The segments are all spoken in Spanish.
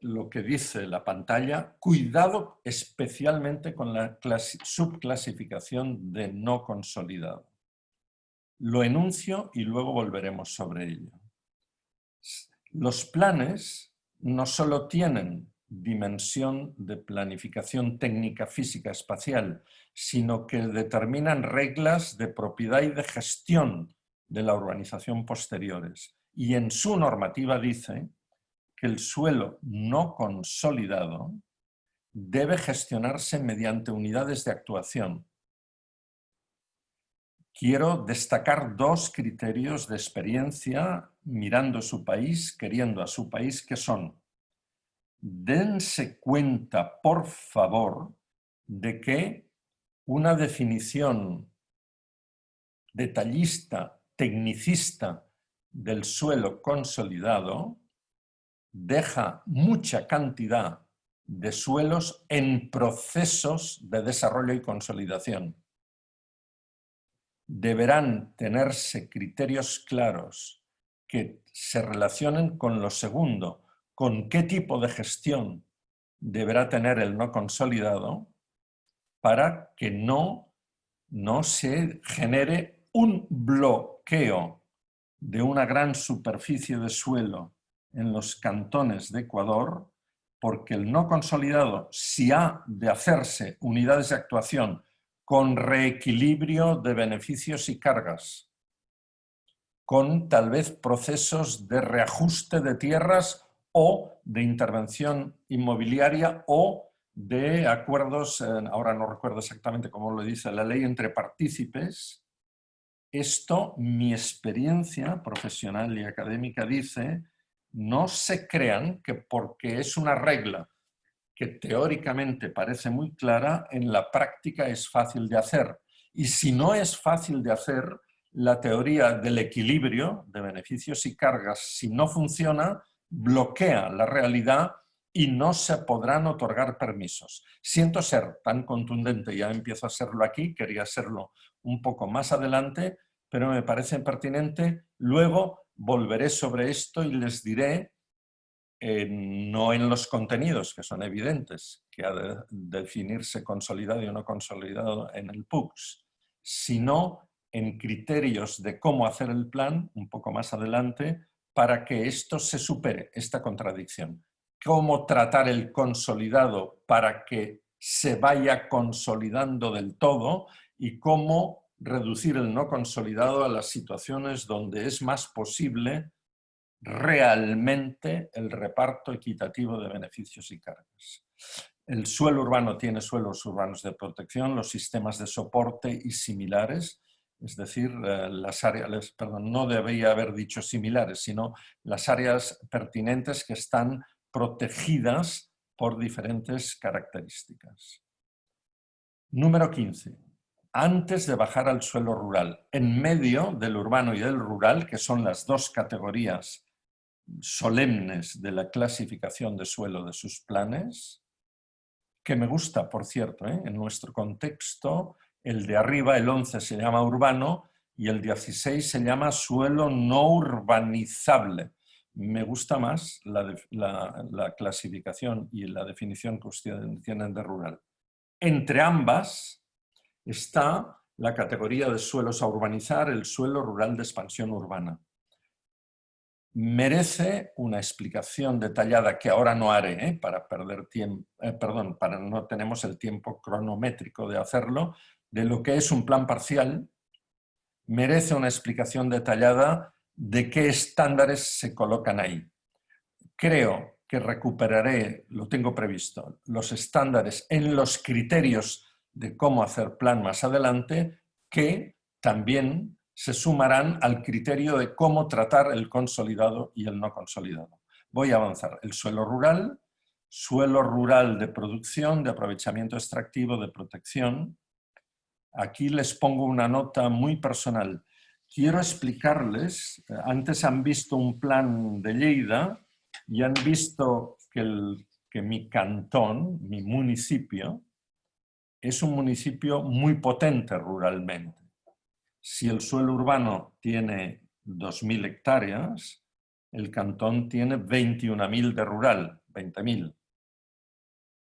lo que dice la pantalla, cuidado especialmente con la subclasificación de no consolidado. Lo enuncio y luego volveremos sobre ello. Los planes no solo tienen dimensión de planificación técnica física espacial, sino que determinan reglas de propiedad y de gestión de la urbanización posteriores. Y en su normativa dice que el suelo no consolidado debe gestionarse mediante unidades de actuación. Quiero destacar dos criterios de experiencia mirando su país, queriendo a su país, que son: dense cuenta, por favor, de que una definición detallista, tecnicista del suelo consolidado deja mucha cantidad de suelos en procesos de desarrollo y consolidación. Deberán tenerse criterios claros que se relacionen con lo segundo, con qué tipo de gestión deberá tener el no consolidado para que no se genere un bloqueo de una gran superficie de suelo en los cantones de Ecuador, porque el no consolidado, si ha de hacerse unidades de actuación con reequilibrio de beneficios y cargas, con tal vez procesos de reajuste de tierras o de intervención inmobiliaria o de acuerdos, ahora no recuerdo exactamente cómo lo dice la ley, entre partícipes. Esto, mi experiencia profesional y académica dice, no se crean que porque es una regla que teóricamente parece muy clara, en la práctica es fácil de hacer. Y si no es fácil de hacer, la teoría del equilibrio de beneficios y cargas, si no funciona, bloquea la realidad y no se podrán otorgar permisos. Siento ser tan contundente, ya empiezo a serlo aquí, quería serlo un poco más adelante, pero me parece pertinente. Luego volveré sobre esto y les diré, no en los contenidos, que son evidentes, que ha de definirse consolidado y no consolidado en el PUCS, sino en criterios de cómo hacer el plan, un poco más adelante, para que esto se supere, esta contradicción. Cómo tratar el consolidado para que se vaya consolidando del todo y cómo reducir el no consolidado a las situaciones donde es más posible realmente el reparto equitativo de beneficios y cargas. El suelo urbano tiene suelos urbanos de protección, los sistemas de soporte y similares, es decir, las áreas, perdón, no debía haber dicho similares, sino las áreas pertinentes que están protegidas por diferentes características. Número 15. Antes de bajar al suelo rural, en medio del urbano y del rural, que son las dos categorías solemnes de la clasificación de suelo de sus planes, que me gusta, por cierto, en nuestro contexto, el de arriba, el 11, se llama urbano y el 16 se llama suelo no urbanizable. Me gusta más la clasificación y la definición que ustedes tienen de rural. Entre ambas está la categoría de suelos a urbanizar, el suelo rural de expansión urbana. Merece una explicación detallada que ahora no haré, para perder tiempo, para no tenemos el tiempo cronométrico de hacerlo, de lo que es un plan parcial. Merece una explicación detallada de qué estándares se colocan ahí. Creo que recuperaré, lo tengo previsto, los estándares en los criterios de cómo hacer plan más adelante, que también se sumarán al criterio de cómo tratar el consolidado y el no consolidado. Voy a avanzar. El suelo rural de producción, de aprovechamiento extractivo, de protección. Aquí les pongo una nota muy personal. Quiero explicarles, antes han visto un plan de Lleida y han visto que mi cantón, mi municipio, es un municipio muy potente ruralmente. Si el suelo urbano tiene 2.000 hectáreas, el cantón tiene 21.000 de rural. 20.000.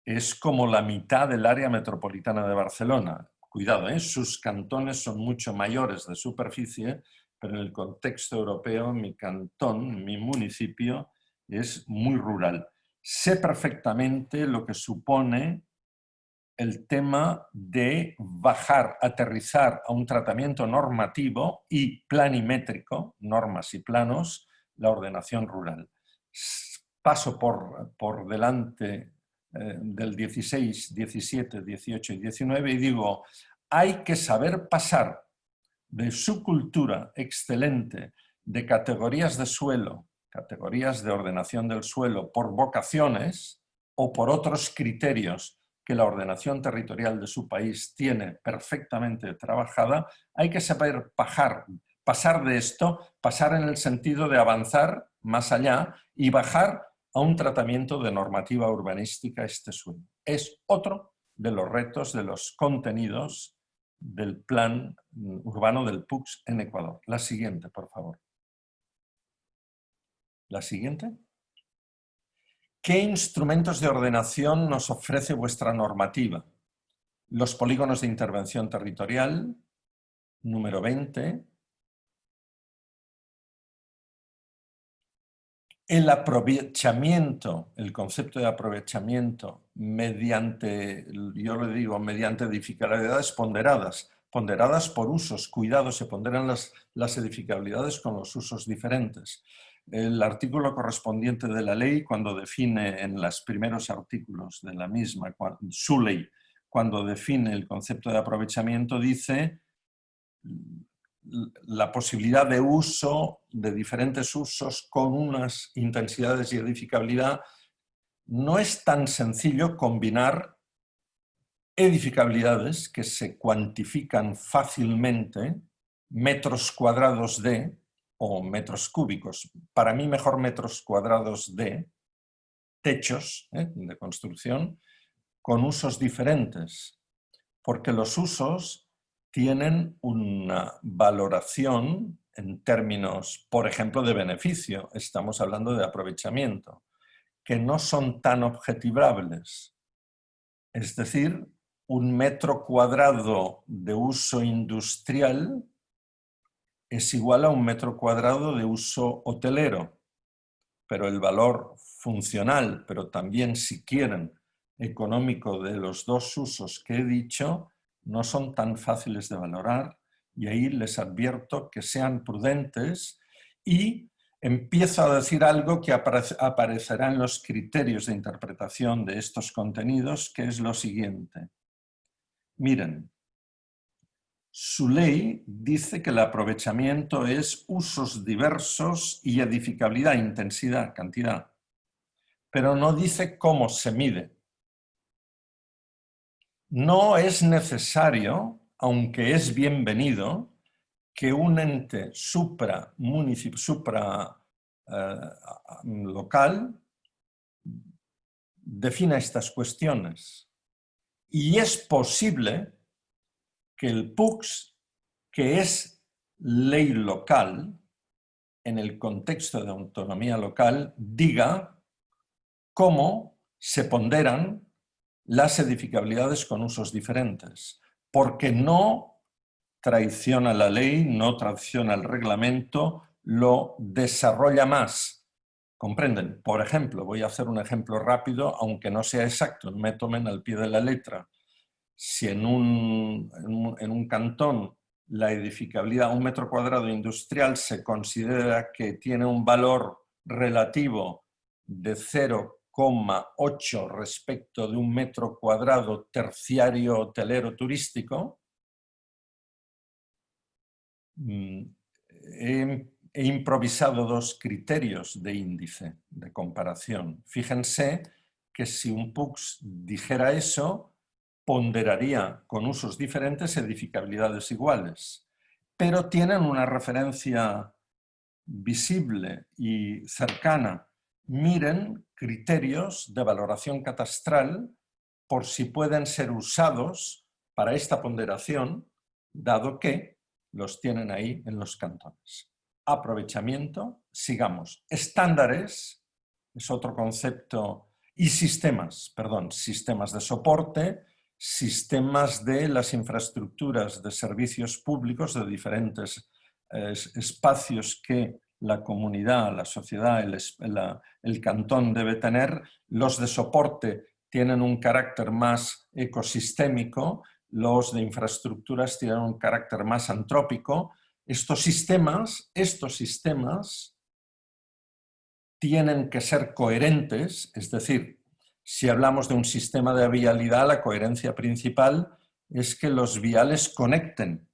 Es como la mitad del área metropolitana de Barcelona. Cuidado, sus cantones son mucho mayores de superficie, pero en el contexto europeo mi cantón, mi municipio, es muy rural. Sé perfectamente lo que supone el tema de bajar, aterrizar a un tratamiento normativo y planimétrico, normas y planos, la ordenación rural. Paso por delante del 16, 17, 18 y 19 y digo, hay que saber pasar de su cultura excelente de categorías de suelo, categorías de ordenación del suelo por vocaciones o por otros criterios que la ordenación territorial de su país tiene perfectamente trabajada, hay que saber pasar de esto, pasar en el sentido de avanzar más allá y bajar a un tratamiento de normativa urbanística este suelo. Es otro de los retos, de los contenidos del plan urbano del PUCS en Ecuador. La siguiente, por favor. La siguiente. ¿Qué instrumentos de ordenación nos ofrece vuestra normativa? Los polígonos de intervención territorial, número 20. El aprovechamiento, el concepto de aprovechamiento mediante, yo le digo, mediante edificabilidades ponderadas, ponderadas por usos, cuidado, se ponderan las edificabilidades con los usos diferentes. El artículo correspondiente de la ley, cuando define en los primeros artículos de la misma, su ley, cuando define el concepto de aprovechamiento, dice la posibilidad de uso, de diferentes usos con unas intensidades y edificabilidad. No es tan sencillo combinar edificabilidades que se cuantifican fácilmente, metros cuadrados de, o metros cúbicos, para mí mejor metros cuadrados de, techos de construcción, con usos diferentes, porque los usos tienen una valoración en términos, por ejemplo, de beneficio, estamos hablando de aprovechamiento, que no son tan objetivables. Es decir, un metro cuadrado de uso industrial es igual a un metro cuadrado de uso hotelero, pero el valor funcional, pero también, si quieren, económico de los dos usos que he dicho, no son tan fáciles de valorar y ahí les advierto que sean prudentes y empiezo a decir algo que aparecerá en los criterios de interpretación de estos contenidos, que es lo siguiente. Miren, su ley dice que el aprovechamiento es usos diversos y edificabilidad, intensidad, cantidad, pero no dice cómo se mide. No es necesario, aunque es bienvenido, que un ente local defina estas cuestiones. Y es posible que el PUCS, que es ley local, en el contexto de autonomía local, diga cómo se ponderan las edificabilidades con usos diferentes, porque no traiciona la ley, no traiciona el reglamento, lo desarrolla más. ¿Comprenden? Por ejemplo, voy a hacer un ejemplo rápido, aunque no sea exacto, no me tomen al pie de la letra. Si en un cantón la edificabilidad, un metro cuadrado industrial, se considera que tiene un valor relativo de 0,8 respecto de un metro cuadrado terciario hotelero turístico, he improvisado dos criterios de índice, de comparación. Fíjense que si un PUCS dijera eso, ponderaría con usos diferentes edificabilidades iguales, pero tienen una referencia visible y cercana. Miren criterios de valoración catastral por si pueden ser usados para esta ponderación, dado que los tienen ahí en los cantones. Aprovechamiento, sigamos. Estándares es otro concepto Y sistemas de soporte, sistemas de las infraestructuras de servicios públicos de diferentes espacios que la comunidad, la sociedad, el cantón debe tener. Los de soporte tienen un carácter más ecosistémico, los de infraestructuras tienen un carácter más antrópico. Estos sistemas tienen que ser coherentes, es decir, si hablamos de un sistema de vialidad, la coherencia principal es que los viales conecten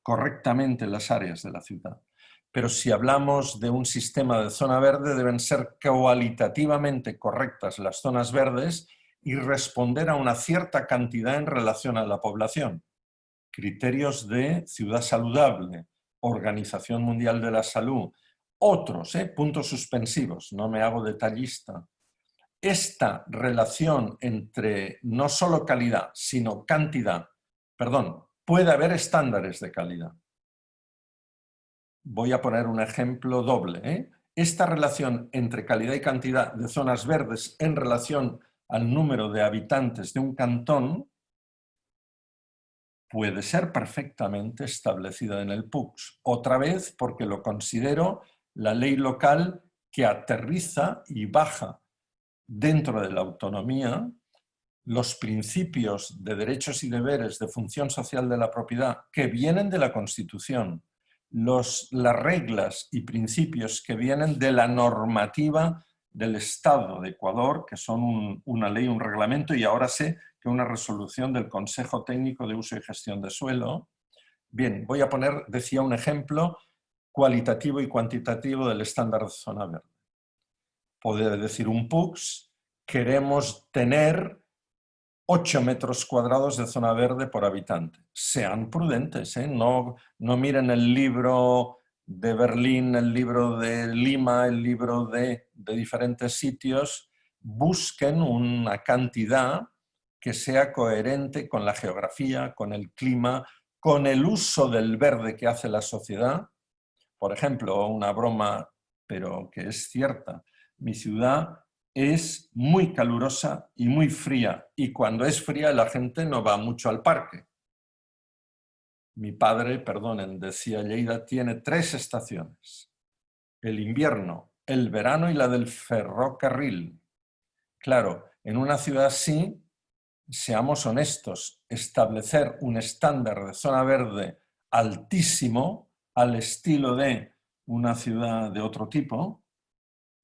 correctamente las áreas de la ciudad. Pero si hablamos de un sistema de zona verde, deben ser cualitativamente correctas las zonas verdes y responder a una cierta cantidad en relación a la población. Criterios de ciudad saludable, Organización Mundial de la Salud, otros, puntos suspensivos, no me hago detallista. Esta relación entre no solo calidad, sino cantidad, puede haber estándares de calidad. Voy a poner un ejemplo doble. Esta relación entre calidad y cantidad de zonas verdes en relación al número de habitantes de un cantón puede ser perfectamente establecida en el PUCS. Otra vez porque lo considero la ley local que aterriza y baja dentro de la autonomía los principios de derechos y deberes de función social de la propiedad que vienen de la Constitución, las reglas y principios que vienen de la normativa del Estado de Ecuador, que son una ley, un reglamento, y ahora sé que una resolución del Consejo Técnico de Uso y Gestión de Suelo. Bien, voy a poner, decía, un ejemplo cualitativo y cuantitativo del estándar de zona verde. Poder decir un PUCS, queremos tener 8 metros cuadrados de zona verde por habitante. Sean prudentes, no miren el libro de Berlín, el libro de Lima, el libro de diferentes sitios. Busquen una cantidad que sea coherente con la geografía, con el clima, con el uso del verde que hace la sociedad. Por ejemplo, una broma, pero que es cierta. Mi ciudad es muy calurosa y muy fría, y cuando es fría la gente no va mucho al parque. Mi padre, perdonen, decía Lleida, tiene 3 estaciones: el invierno, el verano y la del ferrocarril. Claro, en una ciudad así, seamos honestos, establecer un estándar de zona verde altísimo al estilo de una ciudad de otro tipo,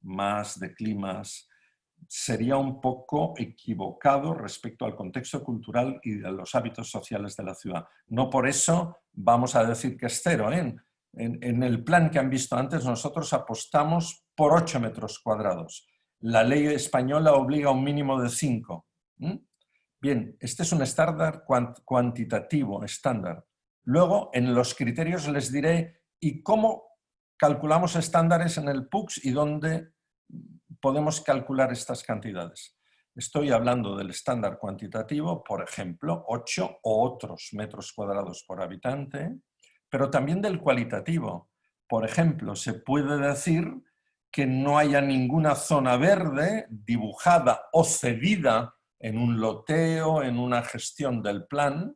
más de climas, sería un poco equivocado respecto al contexto cultural y a los hábitos sociales de la ciudad. No por eso vamos a decir que es cero. En el plan que han visto antes, nosotros apostamos por 8 metros cuadrados. La ley española obliga a un mínimo de 5. Bien, este es un estándar cuantitativo, estándar. Luego, en los criterios les diré y cómo calculamos estándares en el PUCS y dónde podemos calcular estas cantidades. Estoy hablando del estándar cuantitativo, por ejemplo, 8 o otros metros cuadrados por habitante, pero también del cualitativo. Por ejemplo, se puede decir que no haya ninguna zona verde dibujada o cedida en un loteo, en una gestión del plan,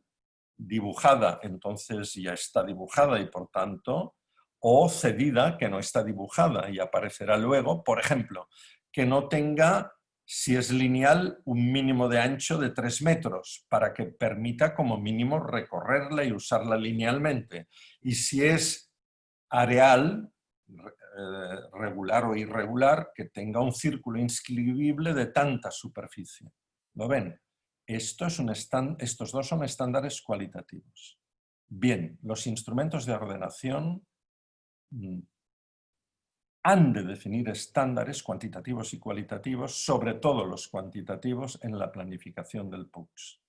dibujada, entonces ya está dibujada y por tanto, o cedida, que no está dibujada y aparecerá luego, por ejemplo, que no tenga, si es lineal, un mínimo de ancho de 3 metros, para que permita como mínimo recorrerla y usarla linealmente. Y si es areal, regular o irregular, que tenga un círculo inscribible de tanta superficie. ¿Lo ven? Estos dos son estándares cualitativos. Bien, los instrumentos de ordenación han de definir estándares cuantitativos y cualitativos, sobre todo los cuantitativos, en la planificación del PUCS.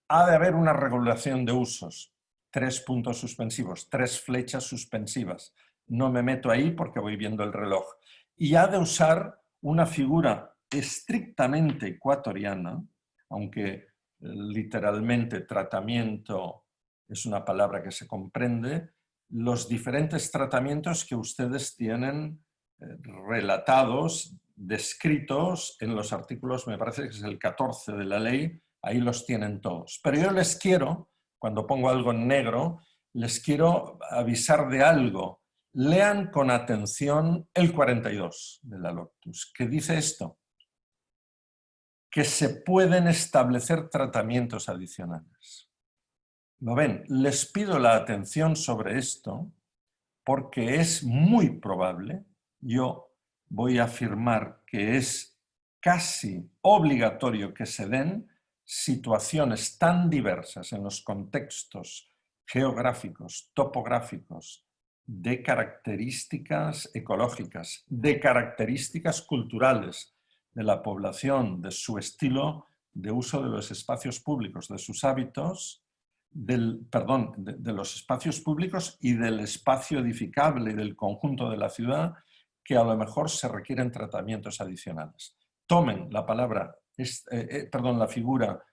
Ha de haber una regulación de usos, 3 puntos suspensivos, 3 flechas suspensivas. No me meto ahí porque voy viendo el reloj. Y ha de usar una figura estrictamente ecuatoriana, aunque literalmente tratamiento es una palabra que se comprende, los diferentes tratamientos que ustedes tienen relatados descritos en los artículos, me parece que es el 14 de la ley, ahí los tienen todos. Pero yo les quiero, cuando pongo algo en negro, les quiero avisar de algo. Lean con atención el 42 de la Loctus, que dice esto, que se pueden establecer tratamientos adicionales. ¿Lo ven? Les pido la atención sobre esto porque es muy probable, yo voy a afirmar que es casi obligatorio que se den situaciones tan diversas en los contextos geográficos, topográficos, de características ecológicas, de características culturales de la población, de su estilo de uso de los espacios públicos, de sus hábitos, de los espacios públicos y del espacio edificable y del conjunto de la ciudad, que a lo mejor se requieren tratamientos adicionales. Tomen la palabra, la figura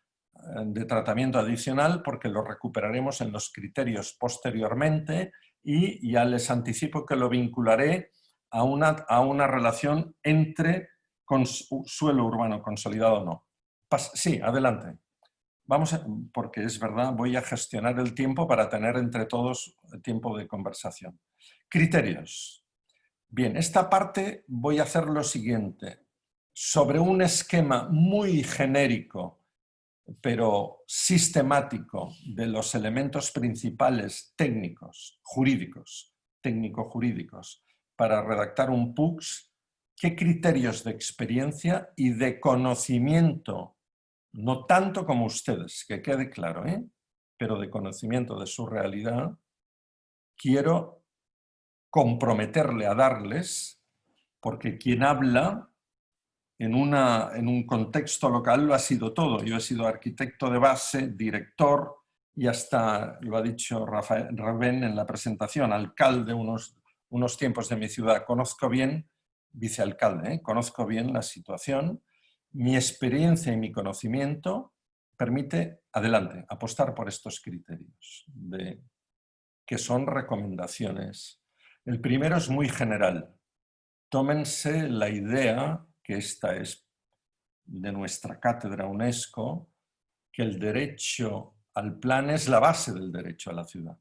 de tratamiento adicional porque lo recuperaremos en los criterios posteriormente y ya les anticipo que lo vincularé a una relación entre suelo urbano consolidado o no. Sí, adelante. Porque es verdad, voy a gestionar el tiempo para tener entre todos tiempo de conversación. Criterios. Bien, esta parte voy a hacer lo siguiente. Sobre un esquema muy genérico, pero sistemático, de los elementos principales técnicos, jurídicos, técnico-jurídicos, para redactar un PUCS, ¿qué criterios de experiencia y de conocimiento, no tanto como ustedes, que quede claro, pero de conocimiento de su realidad, quiero comprometerle a darles, porque quien habla en un contexto local lo ha sido todo. Yo he sido arquitecto de base, director y hasta, lo ha dicho Rubén en la presentación, alcalde unos tiempos de mi ciudad. Conozco bien, vicealcalde, conozco bien la situación. Mi experiencia y mi conocimiento permite, adelante, apostar por estos criterios, que son recomendaciones. El primero es muy general. Tómense la idea, que esta es de nuestra cátedra UNESCO, que el derecho al plan es la base del derecho a la ciudad.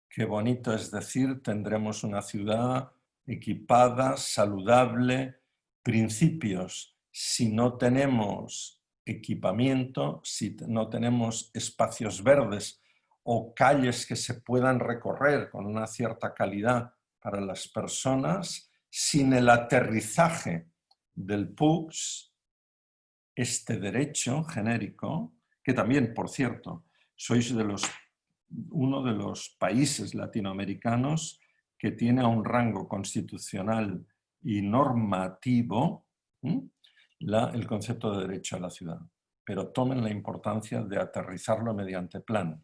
Qué bonito es decir, tendremos una ciudad equipada, saludable, principios. Si no tenemos equipamiento, si no tenemos espacios verdes o calles que se puedan recorrer con una cierta calidad para las personas, sin el aterrizaje del PUCS, este derecho genérico, que también, por cierto, sois uno de los países latinoamericanos que tiene un rango constitucional y normativo el concepto de derecho a la ciudad. Pero tomen la importancia de aterrizarlo mediante plan.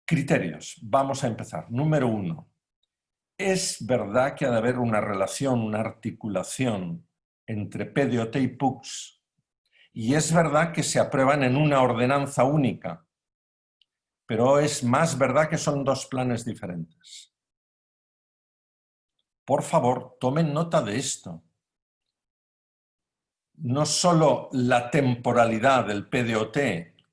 Criterios. Vamos a empezar. Número 1. Es verdad que ha de haber una relación, una articulación entre PDOT y PUCS. Y es verdad que se aprueban en una ordenanza única. Pero es más verdad que son dos planes diferentes. Por favor, tomen nota de esto. No solo la temporalidad del PDOT,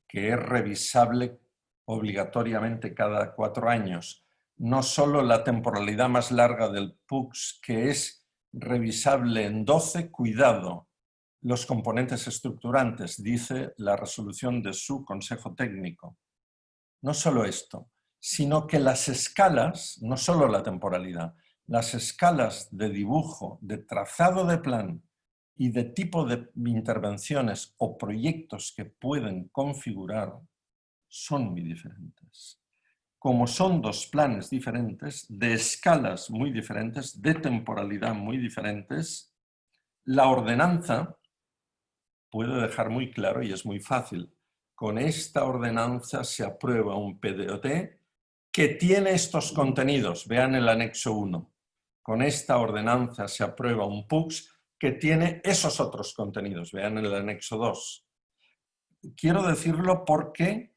que es revisable obligatoriamente cada 4 años, no solo la temporalidad más larga del PUCS, que es revisable en 12, cuidado, los componentes estructurantes, dice la resolución de su Consejo Técnico. No solo esto, sino que las escalas, no solo la temporalidad, las escalas de dibujo, de trazado de plan y de tipo de intervenciones o proyectos que pueden configurar son muy diferentes. Como son dos planes diferentes, de escalas muy diferentes, de temporalidad muy diferentes, la ordenanza puede dejar muy claro, y es muy fácil, con esta ordenanza se aprueba un PDOT que tiene estos contenidos, vean el anexo 1. Con esta ordenanza se aprueba un PUCS que tiene esos otros contenidos, vean el anexo 2. Quiero decirlo porque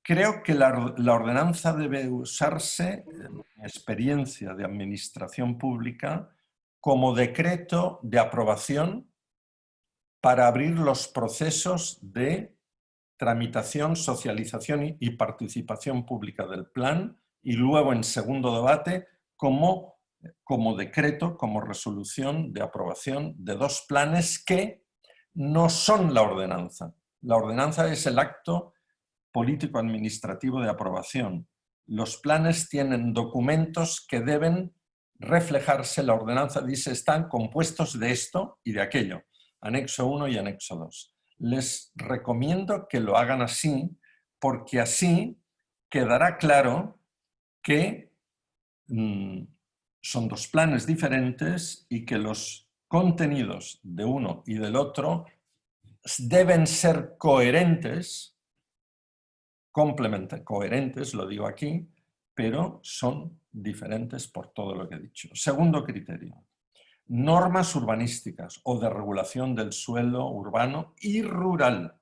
creo que la ordenanza debe usarse, en mi experiencia de administración pública, como decreto de aprobación para abrir los procesos de tramitación, socialización y participación pública del plan, y luego en segundo debate como decreto, como resolución de aprobación de dos planes que no son la ordenanza. La ordenanza es el acto político-administrativo de aprobación. Los planes tienen documentos que deben reflejarse. La ordenanza dice están compuestos de esto y de aquello, anexo 1 y anexo 2. Les recomiendo que lo hagan así, porque así quedará claro que son dos planes diferentes y que los contenidos de uno y del otro deben ser coherentes, coherentes, lo digo aquí, pero son diferentes por todo lo que he dicho. Segundo criterio, normas urbanísticas o de regulación del suelo urbano y rural.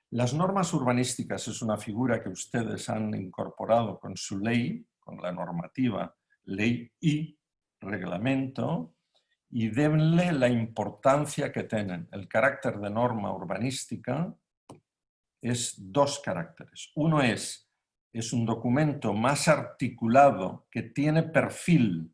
Las normas urbanísticas es una figura que ustedes han incorporado con su ley, con la normativa, ley y reglamento, y denle la importancia que tienen. El carácter de norma urbanística es dos caracteres. Uno es un documento más articulado que tiene perfil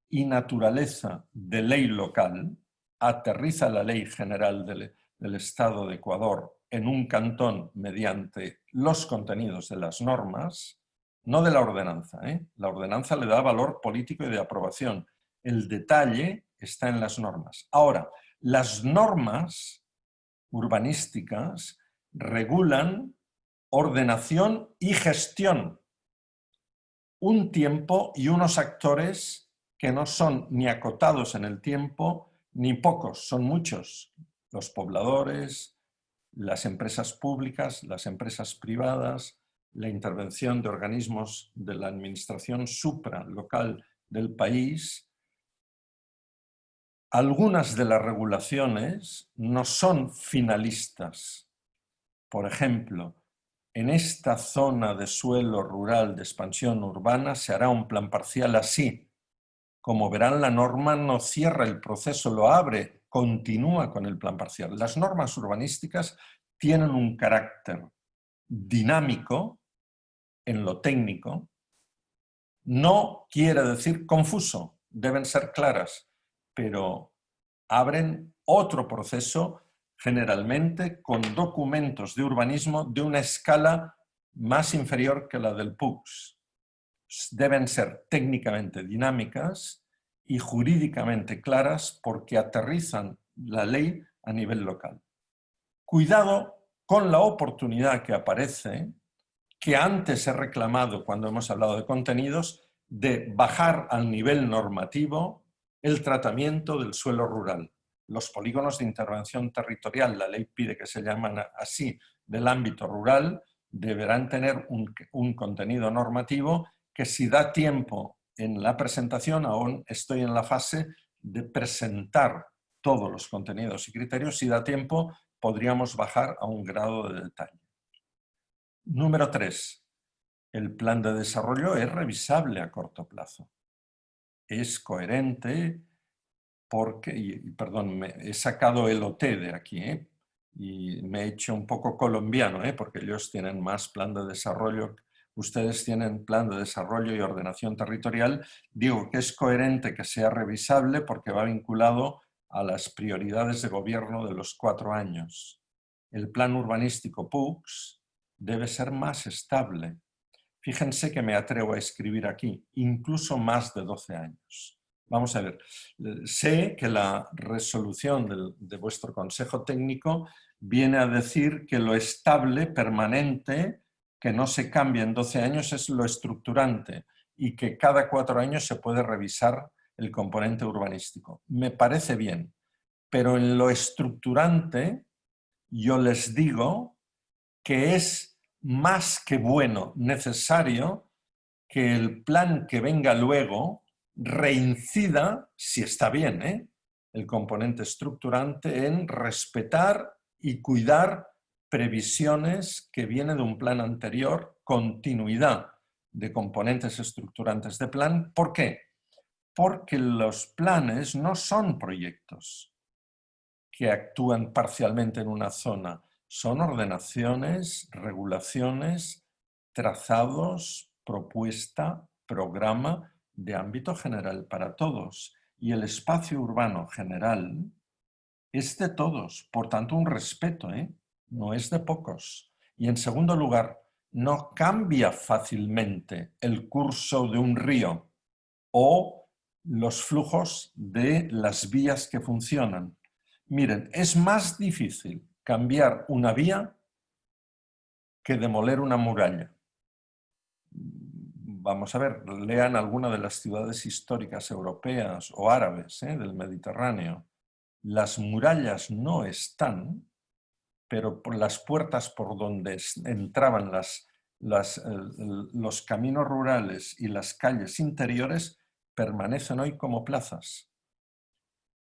y naturaleza de ley local, aterriza la ley general del Estado de Ecuador en un cantón mediante los contenidos de las normas, no de la ordenanza. La ordenanza le da valor político y de aprobación. El detalle está en las normas. Ahora, las normas urbanísticas regulan ordenación y gestión, un tiempo y unos actores que no son ni acotados en el tiempo ni pocos, son muchos. Los pobladores, las empresas públicas, las empresas privadas, la intervención de organismos de la administración supralocal del país. Algunas de las regulaciones no son finalistas. Por ejemplo, en esta zona de suelo rural de expansión urbana se hará un plan parcial así. Como verán, la norma no cierra el proceso, lo abre, continúa con el plan parcial. Las normas urbanísticas tienen un carácter dinámico en lo técnico. No quiere decir confuso, deben ser claras, pero abren otro proceso generalmente con documentos de urbanismo de una escala más inferior que la del PUCS. Deben ser técnicamente dinámicas y jurídicamente claras porque aterrizan la ley a nivel local. Cuidado con la oportunidad que aparece, que antes he reclamado cuando hemos hablado de contenidos, de bajar al nivel normativo el tratamiento del suelo rural. Los polígonos de intervención territorial, la ley pide que se llaman así, del ámbito rural, deberán tener un contenido normativo que, si da tiempo en la presentación, aún estoy en la fase de presentar todos los contenidos y criterios, si da tiempo podríamos bajar a un grado de detalle. Número 3. El plan de desarrollo es revisable a corto plazo. Es coherente porque, perdón, he sacado el OT de aquí, y me he hecho un poco colombiano, porque ellos tienen más plan de desarrollo, ustedes tienen plan de desarrollo y ordenación territorial. Digo que es coherente que sea revisable porque va vinculado a las prioridades de gobierno de los 4 años. El plan urbanístico PUCS debe ser más estable. Fíjense que me atrevo a escribir aquí, incluso más de 12 años. Vamos a ver, sé que la resolución de vuestro consejo técnico viene a decir que lo estable, permanente, que no se cambia en 12 años es lo estructurante y que cada 4 años se puede revisar el componente urbanístico. Me parece bien, pero en lo estructurante yo les digo que es más que bueno, necesario que el plan que venga luego reincida, si está bien, el componente estructurante en respetar y cuidar previsiones que vienen de un plan anterior, continuidad de componentes estructurantes de plan. ¿Por qué? porque los planes no son proyectos que actúan parcialmente en una zona, son ordenaciones, regulaciones, trazados, propuesta, programa de ámbito general para todos. Y el espacio urbano general es de todos, por tanto un respeto, no es de pocos. Y en segundo lugar, no cambia fácilmente el curso de un río o los flujos de las vías que funcionan. Miren, es más difícil cambiar una vía que demoler una muralla. Vamos a ver, lean alguna de las ciudades históricas europeas o árabes del Mediterráneo. Las murallas no están, pero por las puertas por donde entraban los caminos rurales y las calles interiores permanecen hoy como plazas.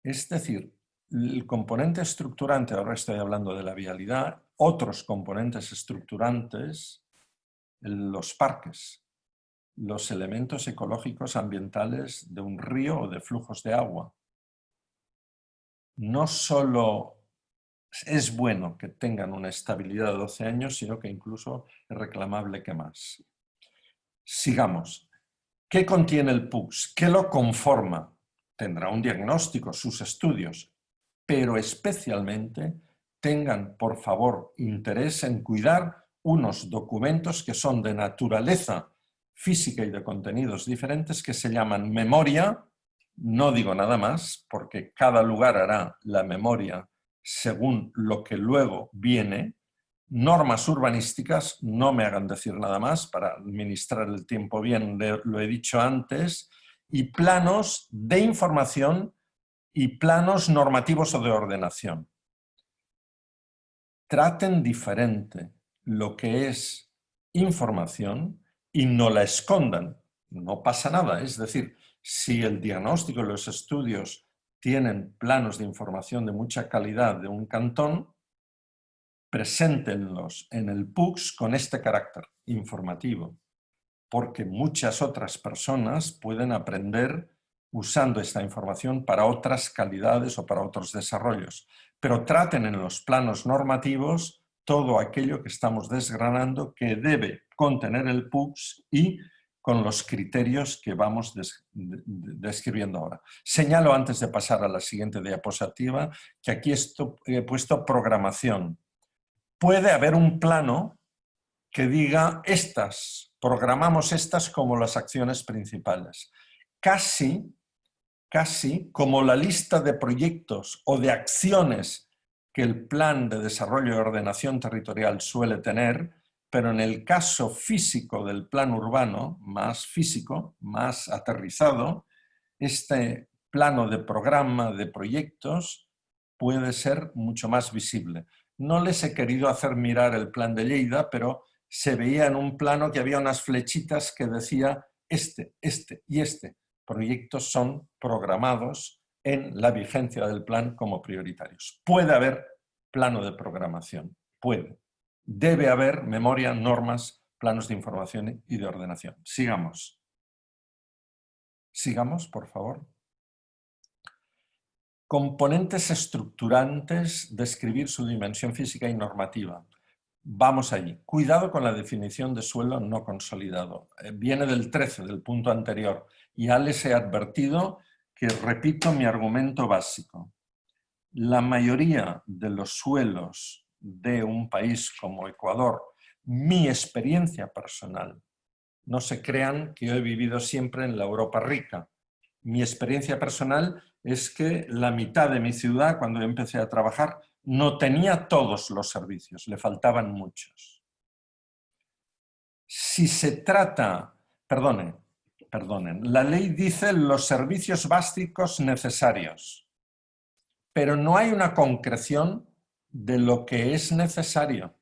Es decir, el componente estructurante, ahora estoy hablando de la vialidad, otros componentes estructurantes, los parques, los elementos ecológicos ambientales de un río o de flujos de agua. No solo es bueno que tengan una estabilidad de 12 años, sino que incluso es reclamable que más. Sigamos. ¿Qué contiene el PUCS? ¿Qué lo conforma? Tendrá un diagnóstico, sus estudios, pero especialmente tengan, por favor, interés en cuidar unos documentos que son de naturaleza física y de contenidos diferentes que se llaman memoria. No digo nada más, porque cada lugar hará la memoria según lo que luego viene. Normas urbanísticas, no me hagan decir nada más para administrar el tiempo bien, lo he dicho antes, y planos de información y planos normativos o de ordenación. Traten diferente lo que es información y no la escondan. No pasa nada, es decir, si el diagnóstico y los estudios tienen planos de información de mucha calidad de un cantón, preséntenlos en el PUCS con este carácter informativo, porque muchas otras personas pueden aprender usando esta información para otras calidades o para otros desarrollos. Pero traten en los planos normativos todo aquello que estamos desgranando que debe contener el PUCS y con los criterios que vamos describiendo ahora. Señalo antes de pasar a la siguiente diapositiva que aquí he puesto programación. Puede haber un plano que diga programamos estas como las acciones principales. Casi como la lista de proyectos o de acciones que el plan de desarrollo y ordenación territorial suele tener, pero en el caso físico del plan urbano, más físico, más aterrizado, este plano de programa de proyectos puede ser mucho más visible. No les he querido hacer mirar el plan de Lleida, pero se veía en un plano que había unas flechitas que decía este y este proyectos son programados en la vigencia del plan como prioritarios. Puede haber plano de programación, puede. Debe haber memoria, normas, planos de información y de ordenación. Sigamos. Sigamos, por favor. Componentes estructurantes, describir su dimensión física y normativa. Vamos allí. Cuidado con la definición de suelo no consolidado. Viene del 13, del punto anterior. Ya les he advertido que repito mi argumento básico. La mayoría de los suelos de un país como Ecuador, mi experiencia personal, no se crean que yo he vivido siempre en la Europa rica. Mi experiencia personal es que la mitad de mi ciudad, cuando yo empecé a trabajar, no tenía todos los servicios, le faltaban muchos. Si se trata, perdonen, la ley dice los servicios básicos necesarios, pero no hay una concreción de lo que es necesario.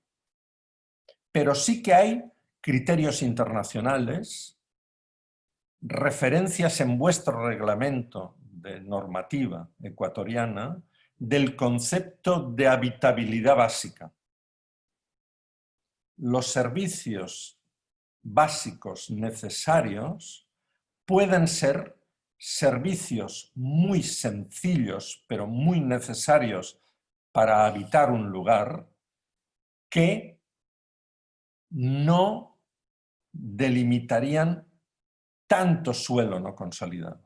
Pero sí que hay criterios internacionales, referencias en vuestro reglamento de normativa ecuatoriana del concepto de habitabilidad básica. Los servicios básicos necesarios pueden ser servicios muy sencillos, pero muy necesarios para habitar un lugar, que no delimitarían tanto suelo no consolidado.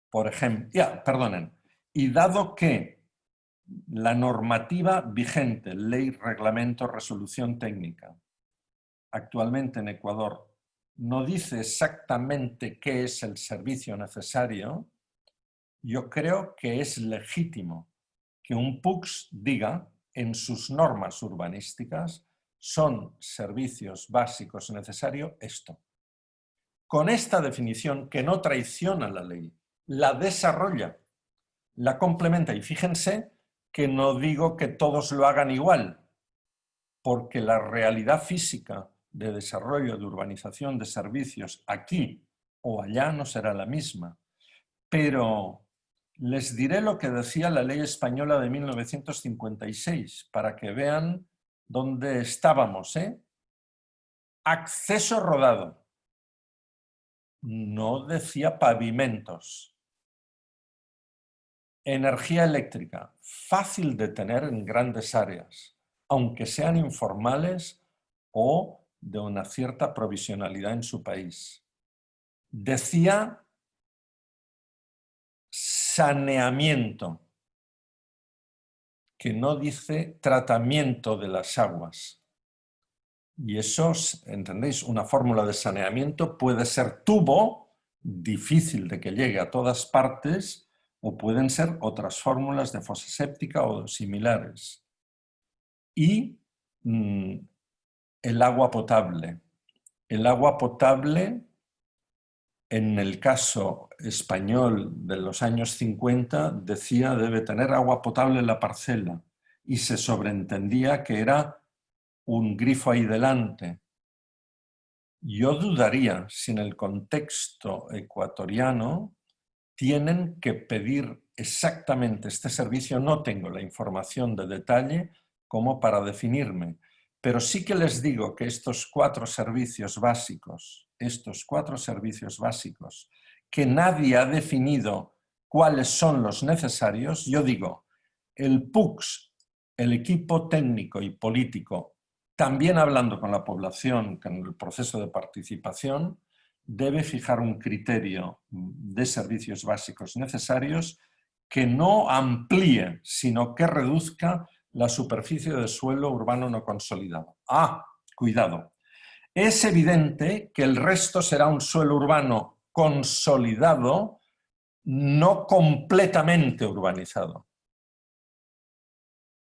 Por ejemplo, perdonen, y dado que la normativa vigente, ley, reglamento, resolución técnica, actualmente en Ecuador, no dice exactamente qué es el servicio necesario, yo creo que es legítimo que un PUCS diga en sus normas urbanísticas son servicios básicos necesarios esto. Con esta definición que no traiciona la ley, la desarrolla, la complementa. Y fíjense que no digo que todos lo hagan igual, porque la realidad física de desarrollo, de urbanización, de servicios aquí o allá no será la misma. Pero les diré lo que decía la ley española de 1956 para que vean dónde estábamos. Acceso rodado. No decía pavimentos. Energía eléctrica. Fácil de tener en grandes áreas, aunque sean informales o de una cierta provisionalidad en su país. Decía saneamiento, que no dice tratamiento de las aguas. Y eso, ¿entendéis? Una fórmula de saneamiento puede ser tubo, difícil de que llegue a todas partes, o pueden ser otras fórmulas de fosa séptica o similares. Y el agua potable. El agua potable, en el caso español de los años 50, decía debe tener agua potable en la parcela y se sobreentendía que era un grifo ahí delante. Yo dudaría si en el contexto ecuatoriano tienen que pedir exactamente este servicio. No tengo la información de detalle como para definirme, pero sí que les digo que estos cuatro servicios básicos, que nadie ha definido cuáles son los necesarios, yo digo, el PUCS, el equipo técnico y político, también hablando con la población, con el proceso de participación, debe fijar un criterio de servicios básicos necesarios que no amplíe, sino que reduzca la superficie de suelo urbano no consolidado. Cuidado. Es evidente que el resto será un suelo urbano consolidado, no completamente urbanizado.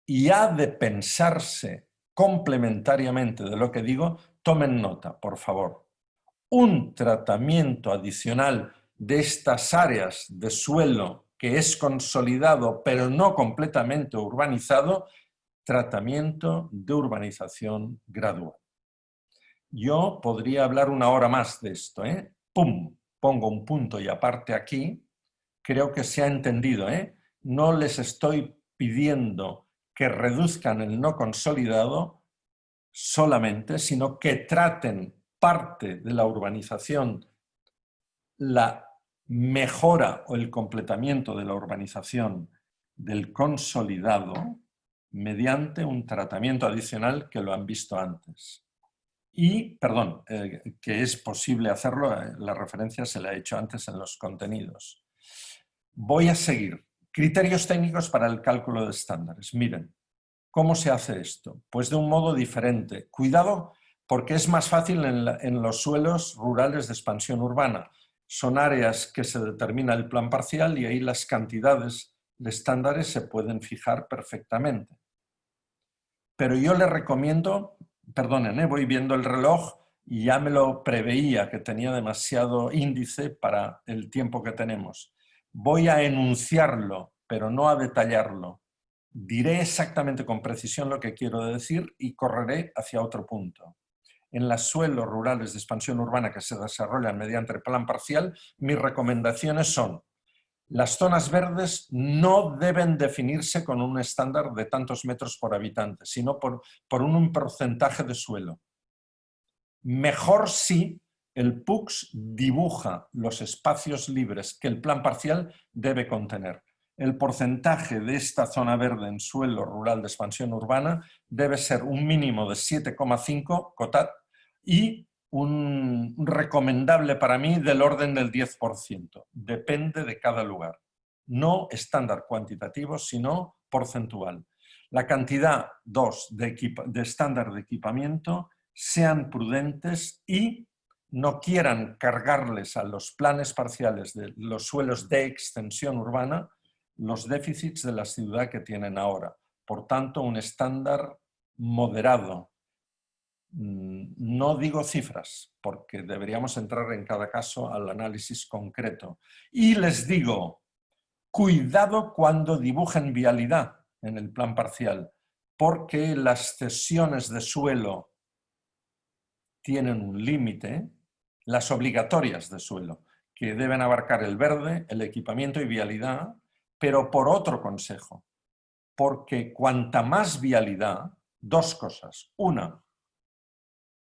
Y ha de pensarse complementariamente de lo que digo, tomen nota, por favor. Un tratamiento adicional de estas áreas de suelo que es consolidado pero no completamente urbanizado, tratamiento de urbanización gradual. Yo podría hablar una hora más de esto, ¡Pum! Pongo un punto y aparte aquí. Creo que se ha entendido, No les estoy pidiendo que reduzcan el no consolidado solamente, sino que traten parte de la urbanización, la mejora o el completamiento de la urbanización del consolidado mediante un tratamiento adicional que lo han visto antes. Y, que es posible hacerlo, la referencia se la he hecho antes en los contenidos. Voy a seguir. Criterios técnicos para el cálculo de estándares. Miren, ¿cómo se hace esto? Pues de un modo diferente. Cuidado, porque es más fácil en los suelos rurales de expansión urbana. Son áreas que se determina el plan parcial y ahí las cantidades de estándares se pueden fijar perfectamente. Pero yo les recomiendo, perdonen, voy viendo el reloj y ya me lo preveía que tenía demasiado índice para el tiempo que tenemos. Voy a enunciarlo, pero no a detallarlo. Diré exactamente con precisión lo que quiero decir y correré hacia otro punto. En los suelos rurales de expansión urbana que se desarrollan mediante el plan parcial, mis recomendaciones son: las zonas verdes no deben definirse con un estándar de tantos metros por habitante, sino por un porcentaje de suelo. Mejor sí El PUCS dibuja los espacios libres que el plan parcial debe contener. El porcentaje de esta zona verde en suelo rural de expansión urbana debe ser un mínimo de 7,5 COTAT y un recomendable para mí del orden del 10%. Depende de cada lugar. No estándar cuantitativo, sino porcentual. La cantidad 2 de estándar de equipamiento sean prudentes y no quieran cargarles a los planes parciales de los suelos de extensión urbana los déficits de la ciudad que tienen ahora. Por tanto, un estándar moderado. No digo cifras, porque deberíamos entrar en cada caso al análisis concreto. Y les digo, cuidado cuando dibujen vialidad en el plan parcial, porque las cesiones de suelo tienen un límite, las obligatorias de suelo, que deben abarcar el verde, el equipamiento y vialidad, pero por otro consejo, porque cuanta más vialidad, dos cosas. Una,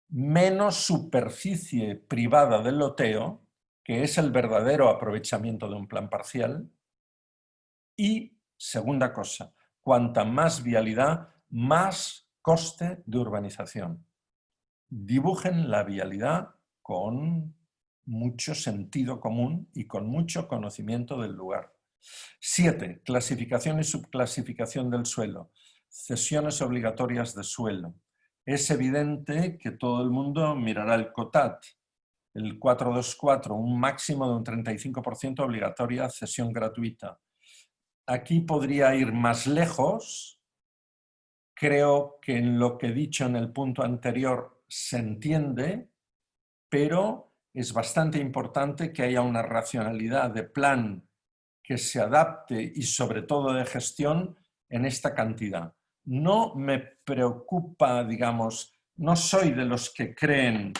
menos superficie privada del loteo, que es el verdadero aprovechamiento de un plan parcial, y segunda cosa, cuanta más vialidad, más coste de urbanización. Dibujen la vialidad con mucho sentido común y con mucho conocimiento del lugar. 7. Clasificación y subclasificación del suelo. Cesiones obligatorias de suelo. Es evidente que todo el mundo mirará el COTAT. El 424, un máximo de un 35% obligatoria cesión gratuita. Aquí podría ir más lejos. Creo que en lo que he dicho en el punto anterior se entiende, pero es bastante importante que haya una racionalidad de plan que se adapte y sobre todo de gestión en esta cantidad. No me preocupa, digamos, no soy de los que creen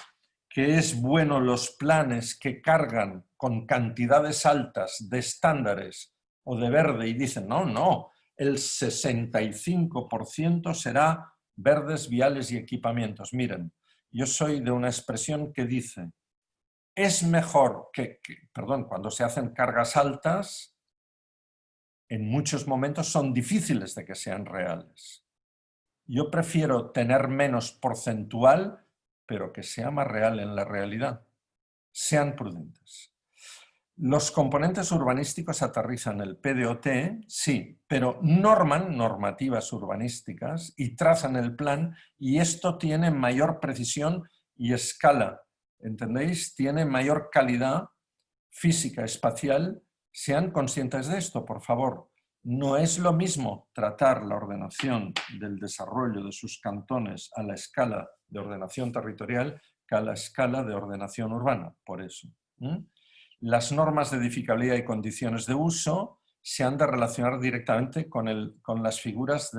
que es bueno los planes que cargan con cantidades altas de estándares o de verde y dicen, no, el 65% será verdes, viales y equipamientos. Miren, yo soy de una expresión que dice, es mejor cuando se hacen cargas altas, en muchos momentos son difíciles de que sean reales. Yo prefiero tener menos porcentual, pero que sea más real en la realidad. Sean prudentes. Los componentes urbanísticos aterrizan el PDOT, sí, pero norman normativas urbanísticas y trazan el plan, y esto tiene mayor precisión y escala. ¿Entendéis? Tiene mayor calidad física, espacial. Sean conscientes de esto, por favor. No es lo mismo tratar la ordenación del desarrollo de sus cantones a la escala de ordenación territorial que a la escala de ordenación urbana, por eso. Las normas de edificabilidad y condiciones de uso se han de relacionar directamente con las figuras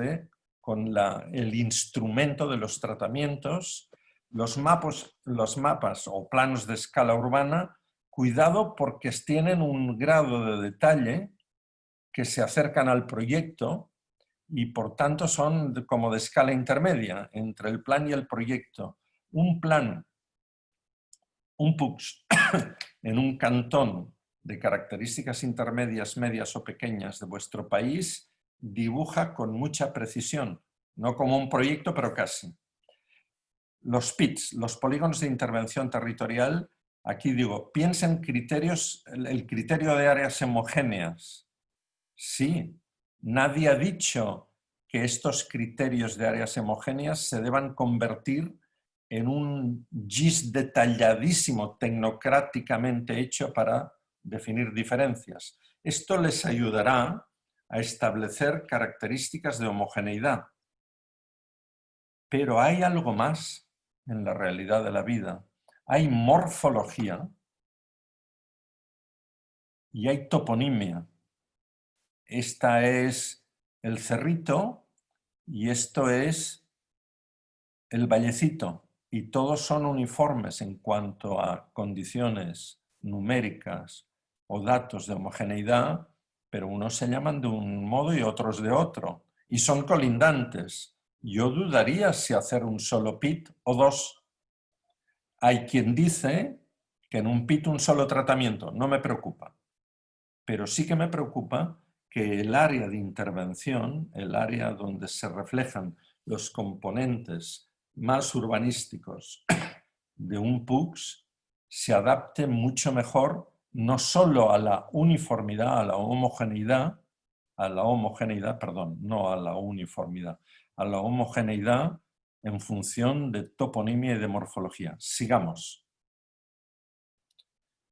con el instrumento de los tratamientos, los mapas o planos de escala urbana. Cuidado porque tienen un grado de detalle que se acercan al proyecto y por tanto son como de escala intermedia entre el plan y el proyecto. Un plan, un PUCS, en un cantón de características intermedias, medias o pequeñas de vuestro país, dibuja con mucha precisión, no como un proyecto, pero casi. Los PITs, los polígonos de intervención territorial, aquí digo, piensen criterios, el criterio de áreas homogéneas. Sí, nadie ha dicho que estos criterios de áreas homogéneas se deban convertir en un GIS detalladísimo, tecnocráticamente hecho para definir diferencias. Esto les ayudará a establecer características de homogeneidad. Pero hay algo más en la realidad de la vida. Hay morfología y hay toponimia. Esta es el cerrito y esto es el vallecito. Y todos son uniformes en cuanto a condiciones numéricas o datos de homogeneidad, pero unos se llaman de un modo y otros de otro. Y son colindantes. Yo dudaría si hacer un solo PIT o dos. Hay quien dice Que en un PIT un solo tratamiento no me preocupa, pero sí que me preocupa que el área de intervención, el área donde se reflejan los componentes más urbanísticos de un PUCS, se adapte mucho mejor no solo a la uniformidad, a la homogeneidad, perdón, no a la uniformidad, a la homogeneidad en función de toponimia y de morfología. Sigamos.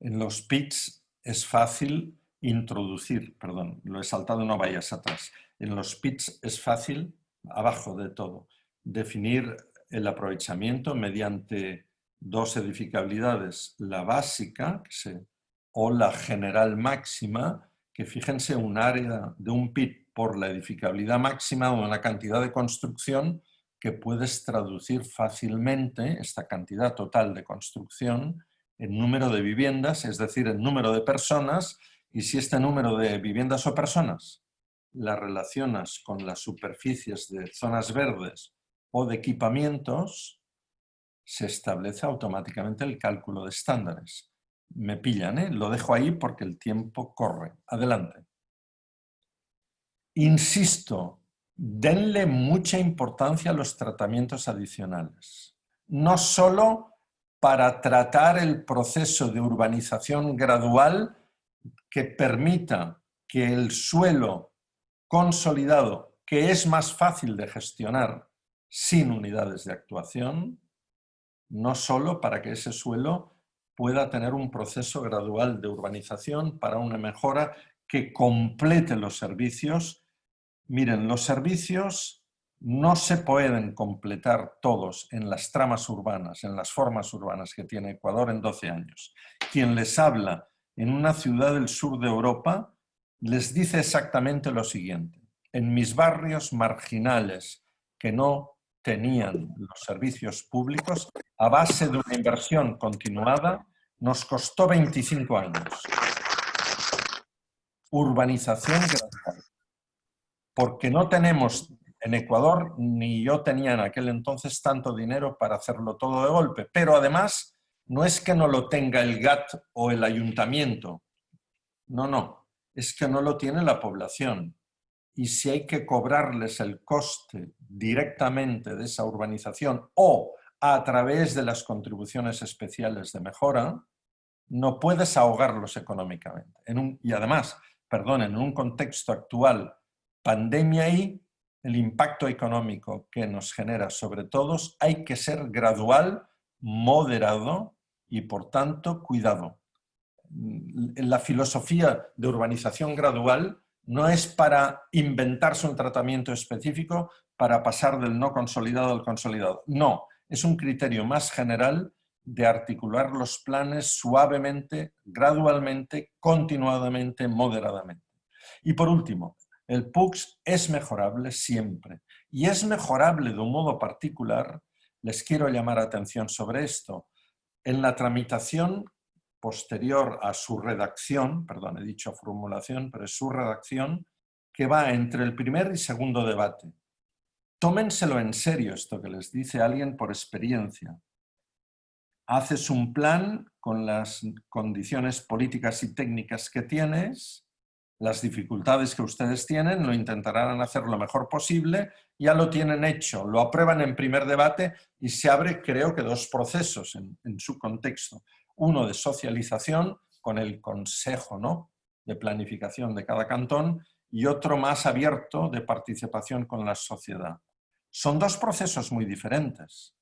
En los PITs es fácil introducir, perdón, lo he saltado, no vayas atrás. En los PITs es fácil, abajo de todo, definir el aprovechamiento mediante dos edificabilidades, la básica o la general máxima, que fíjense, un área de un PIT por la edificabilidad máxima o una cantidad de construcción que puedes traducir fácilmente, esta cantidad total de construcción, en número de viviendas, es decir, en número de personas, y si este número de viviendas o personas las relacionas con las superficies de zonas verdes o de equipamientos, se establece automáticamente el cálculo de estándares. Me pillan, ¿eh? Lo dejo ahí porque el tiempo corre. Adelante. Insisto, denle mucha importancia a los tratamientos adicionales. No solo para tratar el proceso de urbanización gradual que permita que el suelo consolidado, que es más fácil de gestionar sin unidades de actuación, no solo para que ese suelo pueda tener un proceso gradual de urbanización para una mejora que complete los servicios. Miren, los servicios no se pueden completar todos en las tramas urbanas, en las formas urbanas que tiene Ecuador en 12 años. Quien les habla en una ciudad del sur de Europa les dice exactamente lo siguiente. En mis barrios marginales que no tenían los servicios públicos, a base de una inversión continuada, nos costó 25 años. Urbanización gradual. Porque no tenemos en Ecuador, ni yo tenía en aquel entonces tanto dinero para hacerlo todo de golpe. Pero además, no es que no lo tenga el GAT o el ayuntamiento. No, es que no lo tiene la población. Y si hay que cobrarles el coste directamente de esa urbanización o a través de las contribuciones especiales de mejora, no puedes ahogarlos económicamente. Y además, perdón, en un contexto actual, pandemia y el impacto económico que nos genera sobre todos, hay que ser gradual, moderado y, por tanto, cuidado. La filosofía de urbanización gradual no es para inventarse un tratamiento específico para pasar del no consolidado al consolidado. No, es un criterio más general de articular los planes suavemente, gradualmente, continuadamente, moderadamente. Y por último, el PUCS es mejorable siempre. Y es mejorable de un modo particular, les quiero llamar atención sobre esto, en la tramitación posterior a su redacción, perdón, he dicho formulación, pero es su redacción, que va entre el primer y segundo debate. Tómenselo en serio esto que les dice alguien por experiencia. Haces un plan con las condiciones políticas y técnicas que tienes, las dificultades que ustedes tienen, lo intentarán hacer lo mejor posible, ya lo tienen hecho, lo aprueban en primer debate y se abre, creo que, dos procesos en su contexto. Uno de socialización con el consejo, ¿no?, de planificación de cada cantón y otro más abierto de participación con la sociedad. Son dos procesos muy diferentes.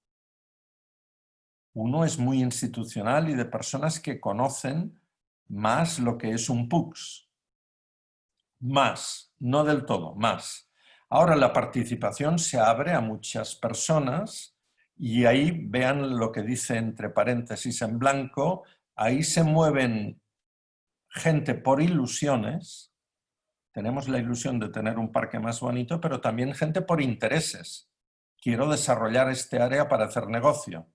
Uno es muy institucional y de personas que conocen más lo que es un PUCS. Más, no del todo, más. Ahora la participación se abre a muchas personas y ahí vean lo que dice entre paréntesis en blanco, ahí se mueven gente por ilusiones, tenemos la ilusión de tener un parque más bonito, pero también gente por intereses. Quiero desarrollar este área para hacer negocio.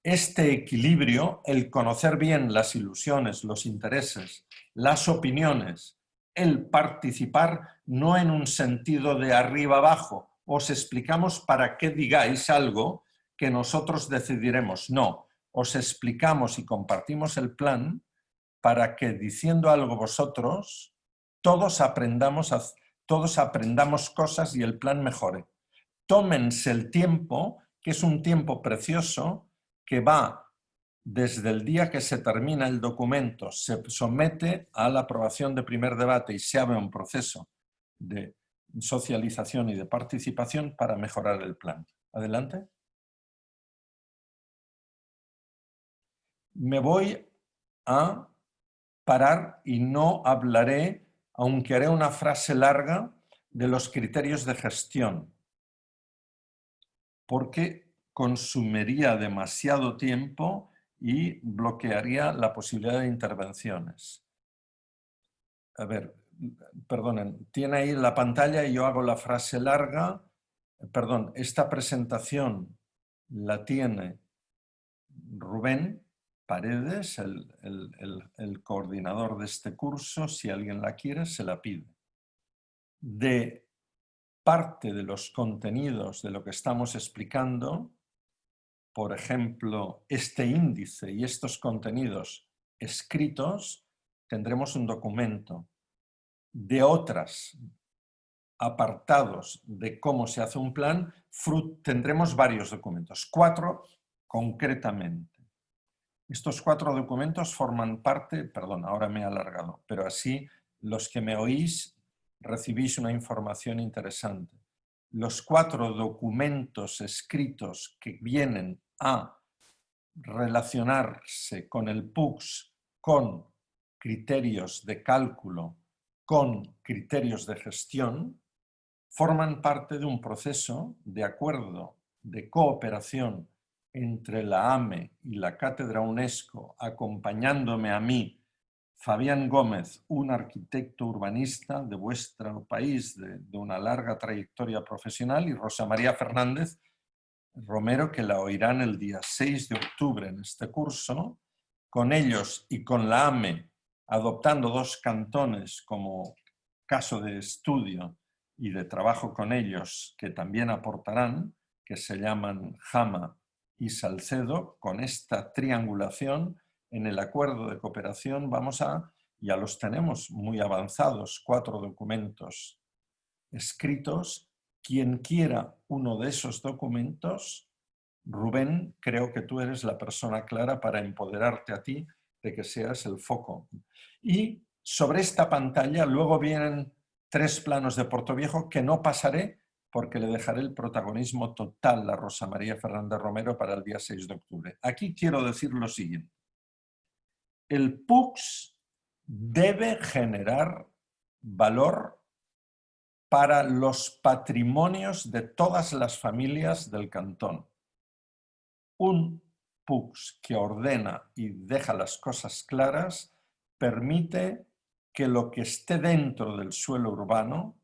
Este equilibrio, el conocer bien las ilusiones, los intereses, las opiniones, el participar no en un sentido de arriba abajo, os explicamos para qué digáis algo que nosotros decidiremos. No, os explicamos y compartimos el plan para que, diciendo algo vosotros, todos aprendamos cosas y el plan mejore. Tómense el tiempo, que es un tiempo precioso, que va desde el día que se termina el documento, se somete a la aprobación de primer debate y se abre un proceso de socialización y de participación para mejorar el plan. Adelante. Me voy a parar y no hablaré, aunque haré una frase larga, de los criterios de gestión, porque consumiría demasiado tiempo y bloquearía la posibilidad de intervenciones. A ver, perdonen, tiene ahí la pantalla y yo hago la frase larga. Perdón, esta presentación la tiene Rubén Paredes, el coordinador de este curso. Si alguien la quiere, se la pide. De parte de los contenidos de lo que estamos explicando, por ejemplo, este índice y estos contenidos escritos, tendremos un documento. De otros apartados de cómo se hace un plan, tendremos varios documentos, 4 concretamente. Estos 4 documentos forman parte, perdón, ahora me he alargado, pero así los que me oís recibís una información interesante. Los 4 documentos escritos que vienen a relacionarse con el PUCS, con criterios de cálculo, con criterios de gestión, forman parte de un proceso de acuerdo de cooperación entre la AME y la Cátedra UNESCO, acompañándome a mí, Fabián Gómez, un arquitecto urbanista de vuestro país, de una larga trayectoria profesional, y Rosa María Fernández Romero, que la oirán el día 6 de octubre en este curso. Con ellos y con la AME, adoptando 2 cantones como caso de estudio y de trabajo con ellos, que también aportarán, que se llaman Jama y Salcedo. Con esta triangulación, en el acuerdo de cooperación ya los tenemos muy avanzados, 4 documentos escritos. Quien quiera uno de esos documentos, Rubén, creo que tú eres la persona clara para empoderarte a ti de que seas el foco. Y sobre esta pantalla luego vienen 3 planos de Portoviejo que no pasaré porque le dejaré el protagonismo total a Rosa María Fernández Romero para el día 6 de octubre. Aquí quiero decir lo siguiente. El PUCS debe generar valor para los patrimonios de todas las familias del cantón. Un PUCS que ordena y deja las cosas claras permite que lo que esté dentro del suelo urbano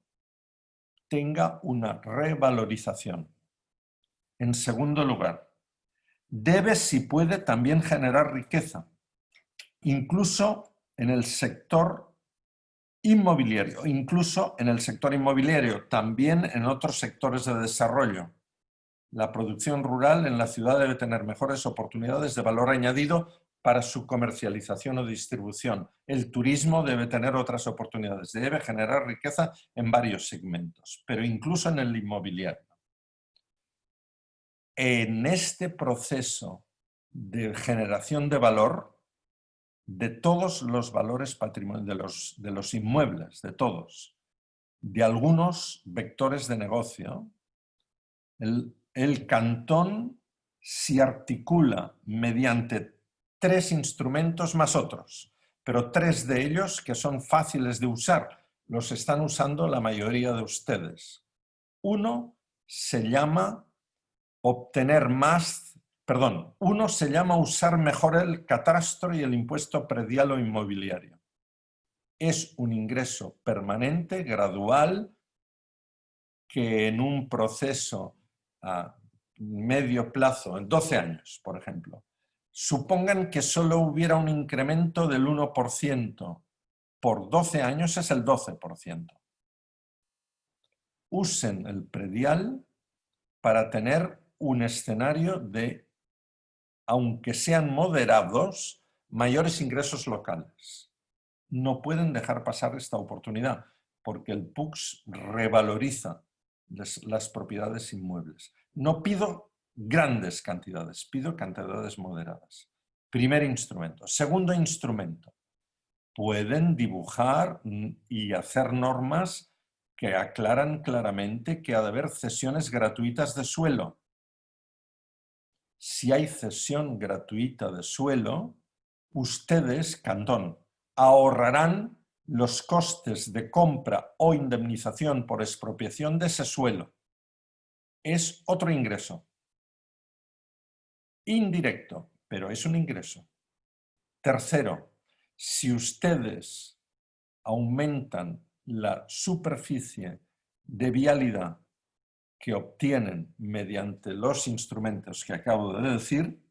tenga una revalorización. En segundo lugar, debe, si puede, también generar riqueza, incluso en el sector inmobiliario, también en otros sectores de desarrollo. La producción rural en la ciudad debe tener mejores oportunidades de valor añadido para su comercialización o distribución. El turismo debe tener otras oportunidades, debe generar riqueza en varios segmentos, pero incluso en el inmobiliario. En este proceso de generación de valor, de todos los valores patrimoniales, de los inmuebles, de todos, de algunos vectores de negocio, el cantón se articula mediante 3 instrumentos más otros, pero 3 de ellos que son fáciles de usar, los están usando la mayoría de ustedes. Uno se llama usar mejor el catastro y el impuesto predial o inmobiliario. Es un ingreso permanente, gradual, que en un proceso a medio plazo, en 12 años, por ejemplo, supongan que solo hubiera un incremento del 1%, por 12 años es el 12%. Usen el predial para tener un escenario de aunque sean moderados, mayores ingresos locales. No pueden dejar pasar esta oportunidad, porque el PUCS revaloriza las propiedades inmuebles. No pido grandes cantidades, pido cantidades moderadas. Primer instrumento. Segundo instrumento. Pueden dibujar y hacer normas que aclaran claramente que ha de haber cesiones gratuitas de suelo. Si hay cesión gratuita de suelo, ustedes, Cantón, ahorrarán los costes de compra o indemnización por expropiación de ese suelo. Es otro ingreso. Indirecto, pero es un ingreso. Tercero, si ustedes aumentan la superficie de vialidad que obtienen mediante los instrumentos que acabo de decir,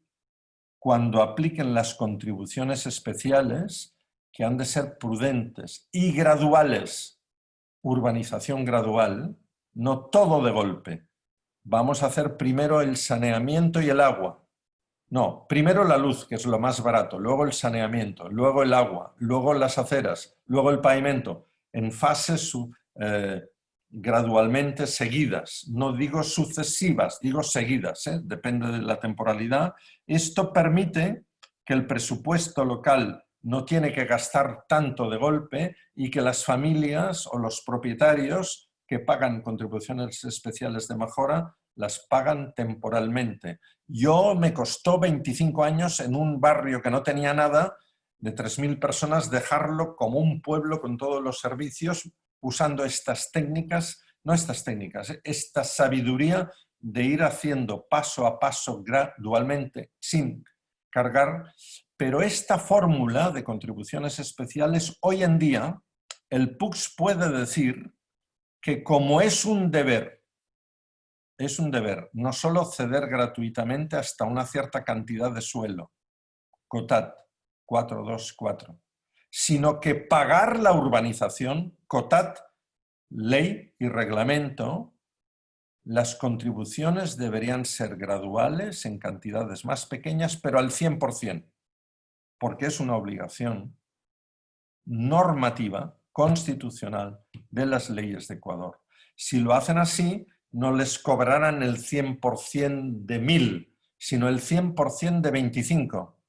cuando apliquen las contribuciones especiales, que han de ser prudentes y graduales, urbanización gradual, no todo de golpe. Vamos a hacer primero el saneamiento y el agua. No, primero la luz, que es lo más barato, luego el saneamiento, luego el agua, luego las aceras, luego el pavimento, en fases gradualmente seguidas. No digo sucesivas, digo seguidas, depende de la temporalidad. Esto permite que el presupuesto local no tiene que gastar tanto de golpe y que las familias o los propietarios que pagan contribuciones especiales de mejora las pagan temporalmente. Yo me costó 25 años en un barrio que no tenía nada, de 3.000 personas, dejarlo como un pueblo con todos los servicios, usando estas técnicas, no estas técnicas, esta sabiduría de ir haciendo paso a paso gradualmente, sin cargar. Pero esta fórmula de contribuciones especiales, hoy en día, el PUCS puede decir que como es un deber no solo ceder gratuitamente hasta una cierta cantidad de suelo, COTAT 424, sino que pagar la urbanización, COTAT, ley y reglamento, las contribuciones deberían ser graduales en cantidades más pequeñas, pero al 100%, porque es una obligación normativa, constitucional, de las leyes de Ecuador. Si lo hacen así, no les cobrarán el 100% de 1.000, sino el 100% de 25.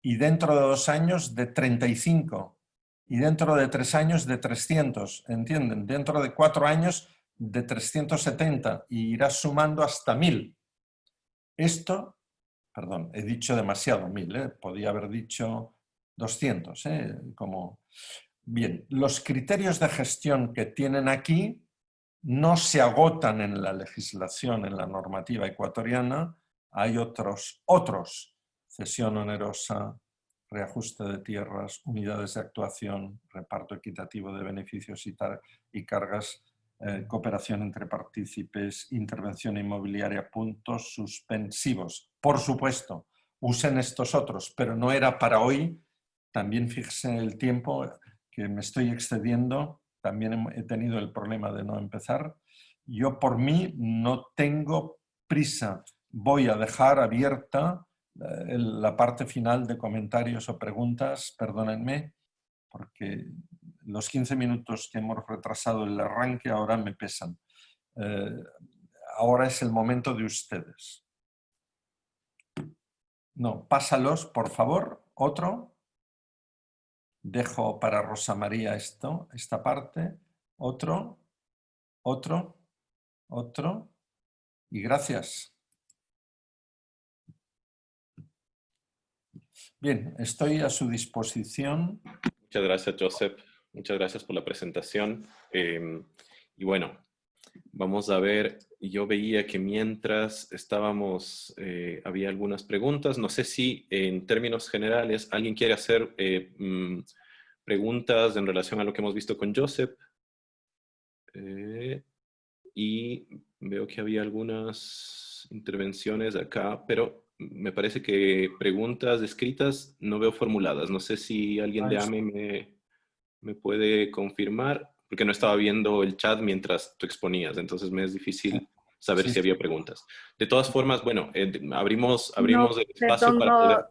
Y dentro de 2 años de 35. Y dentro de 3 años de 300. ¿Entienden? Dentro de 4 años de 370. Y irá sumando hasta 1.000. Esto, perdón, he dicho demasiado 1.000, podía haber dicho 200. Como... Bien, los criterios de gestión que tienen aquí no se agotan en la legislación, en la normativa ecuatoriana. Hay otros, cesión onerosa, reajuste de tierras, unidades de actuación, reparto equitativo de beneficios y cargas, cooperación entre partícipes, intervención inmobiliaria, puntos suspensivos. Por supuesto, usen estos otros, pero no era para hoy. También fíjense el tiempo que me estoy excediendo. También he tenido el problema de no empezar. Yo por mí no tengo prisa. Voy a dejar abierta la parte final de comentarios o preguntas, perdónenme, porque los 15 minutos que hemos retrasado el arranque ahora me pesan. Ahora es el momento de ustedes. No, pásalos, por favor. Otro. Dejo para Rosa María esta parte. Otro. Y gracias. Bien, estoy a su disposición. Muchas gracias, Josep. Muchas gracias por la presentación. Y bueno, vamos a ver. Yo veía que mientras estábamos, había algunas preguntas. No sé si en términos generales alguien quiere hacer preguntas en relación a lo que hemos visto con Josep. Y veo que había algunas intervenciones acá, pero me parece que preguntas escritas no veo formuladas. No sé si alguien de AME me puede confirmar, porque no estaba viendo el chat mientras tú exponías, entonces me es difícil saber Sí, si había preguntas. De todas formas, bueno, abrimos No, el espacio perdón, para poder...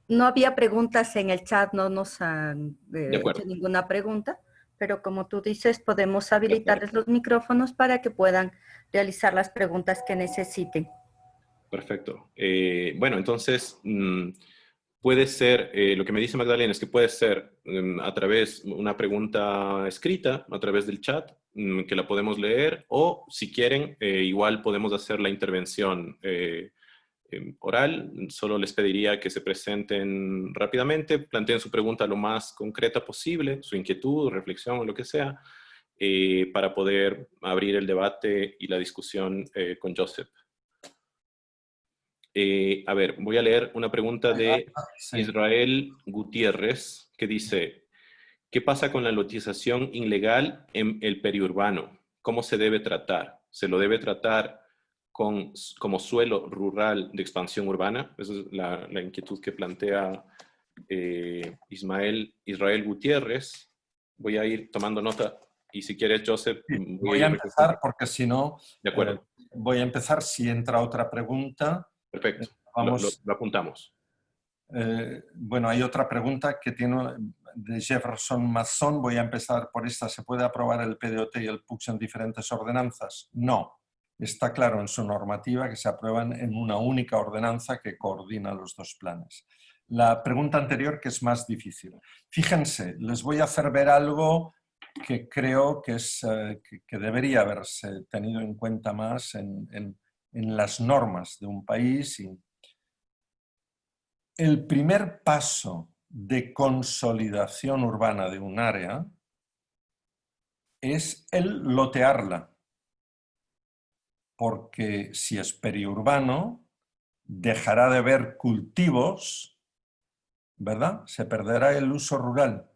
no había preguntas en el chat, no nos han De acuerdo, hecho ninguna pregunta, pero como tú dices, podemos de acuerdo. habilitarles los micrófonos para que puedan realizar las preguntas que necesiten. Perfecto. Bueno, entonces, puede ser, lo que me dice Magdalena es que puede ser a través de una pregunta escrita, a través del chat, que la podemos leer, o si quieren, igual podemos hacer la intervención oral. Solo les pediría que se presenten rápidamente, planteen su pregunta lo más concreta posible, su inquietud, reflexión o lo que sea, para poder abrir el debate y la discusión con Joseph. A ver, voy a leer una pregunta de sí. Israel Gutiérrez, que dice, ¿qué pasa con la lotización ilegal en el periurbano? ¿Cómo se debe tratar? ¿Se lo debe tratar como suelo rural de expansión urbana? Esa es la inquietud que plantea Israel Gutiérrez. Voy a ir tomando nota y si quieres, Joseph, Sí, voy a voy a ir... empezar porque si no, De acuerdo, voy a empezar si entra otra pregunta. perfecto. Vamos, Lo apuntamos. bueno, hay otra pregunta que tiene de Jefferson Masson. Voy a empezar por esta. ¿Se puede aprobar el PDOT y el PUX en diferentes ordenanzas? No. Está claro en su normativa que se aprueban en una única ordenanza que coordina los dos planes. La pregunta anterior, que es más difícil. Fíjense, les voy a hacer ver algo que creo que, que debería haberse tenido en cuenta más en las normas de un país. El primer paso de consolidación urbana de un área es el lotearla, porque si es periurbano, dejará de haber cultivos, ¿verdad? Se perderá el uso rural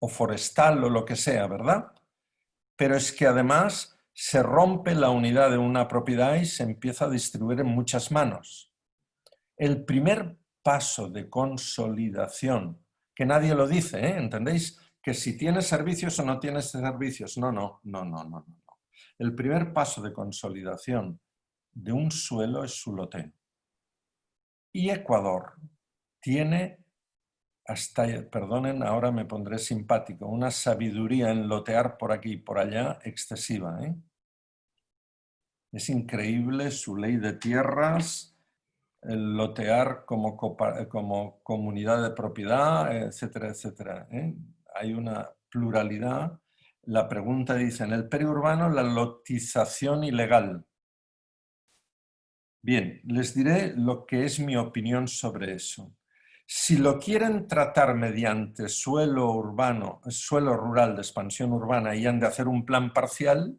o forestal o lo que sea, ¿verdad? Pero es que además se rompe la unidad de una propiedad y se empieza a distribuir en muchas manos. El primer paso de consolidación, que nadie lo dice, ¿eh? ¿Entendéis? Que si tienes servicios o no tienes servicios. No. El primer paso de consolidación de un suelo es su loteo. Y Ecuador tiene, hasta, perdonen, ahora me pondré simpático, una sabiduría en lotear por aquí y por allá excesiva, ¿eh? Es increíble su ley de tierras, el lotear como comunidad de propiedad, etcétera, etcétera, ¿eh? Hay una pluralidad. La pregunta dice, en el periurbano, la lotización ilegal. Bien, les diré lo que es mi opinión sobre eso. Si lo quieren tratar mediante suelo urbano, suelo rural de expansión urbana y han de hacer un plan parcial,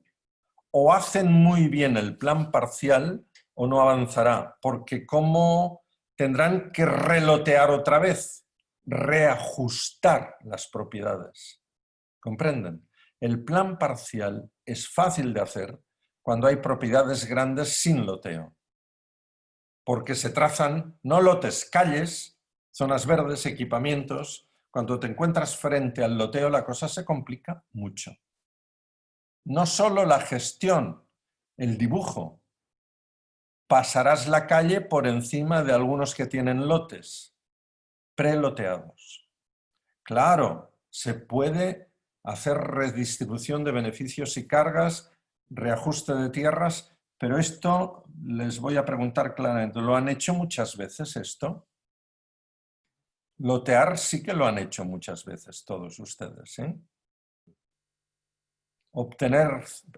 o hacen muy bien el plan parcial o no avanzará, porque ¿cómo tendrán que relotear otra vez? Reajustar las propiedades. ¿Comprenden? El plan parcial es fácil de hacer cuando hay propiedades grandes sin loteo, porque se trazan no lotes, calles, zonas verdes, equipamientos. Cuando te encuentras frente al loteo la cosa se complica mucho. No solo la gestión, el dibujo. Pasarás la calle por encima de algunos que tienen lotes preloteados. Claro, se puede hacer redistribución de beneficios y cargas, reajuste de tierras, pero esto les voy a preguntar claramente, ¿lo han hecho muchas veces esto? Lotear sí que lo han hecho muchas veces todos ustedes, ¿eh?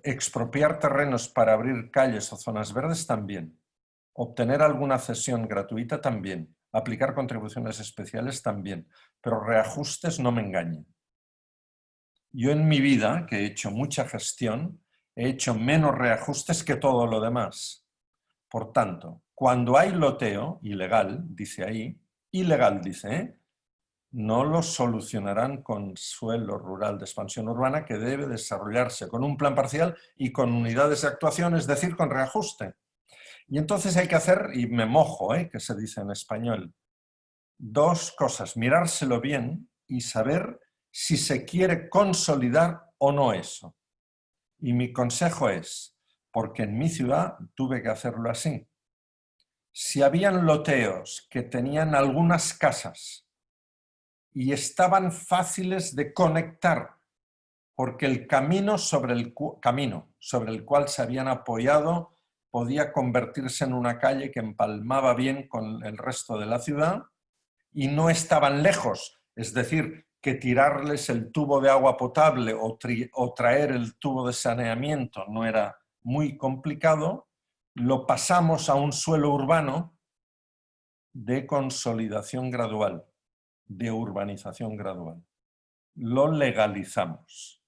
Expropiar terrenos para abrir calles o zonas verdes también. Obtener alguna cesión gratuita también. Aplicar contribuciones especiales también. Pero reajustes no me engañen. Yo en mi vida, que he hecho mucha gestión, he hecho menos reajustes que todo lo demás. Por tanto, cuando hay loteo, ilegal, dice ahí, ilegal dice, ¿eh? No lo solucionarán con suelo rural de expansión urbana que debe desarrollarse con un plan parcial y con unidades de actuación, es decir, con reajuste. Y entonces hay que hacer, y me mojo, que se dice en español, dos cosas, mirárselo bien y saber si se quiere consolidar o no eso. Y mi consejo es, porque en mi ciudad tuve que hacerlo así. Si habían loteos que tenían algunas casas y estaban fáciles de conectar, porque el camino sobre el cual se habían apoyado podía convertirse en una calle que empalmaba bien con el resto de la ciudad y no estaban lejos, es decir, que tirarles el tubo de agua potable o traer el tubo de saneamiento no era muy complicado, lo pasamos a un suelo urbano de consolidación gradual, de urbanización gradual. Lo legalizamos,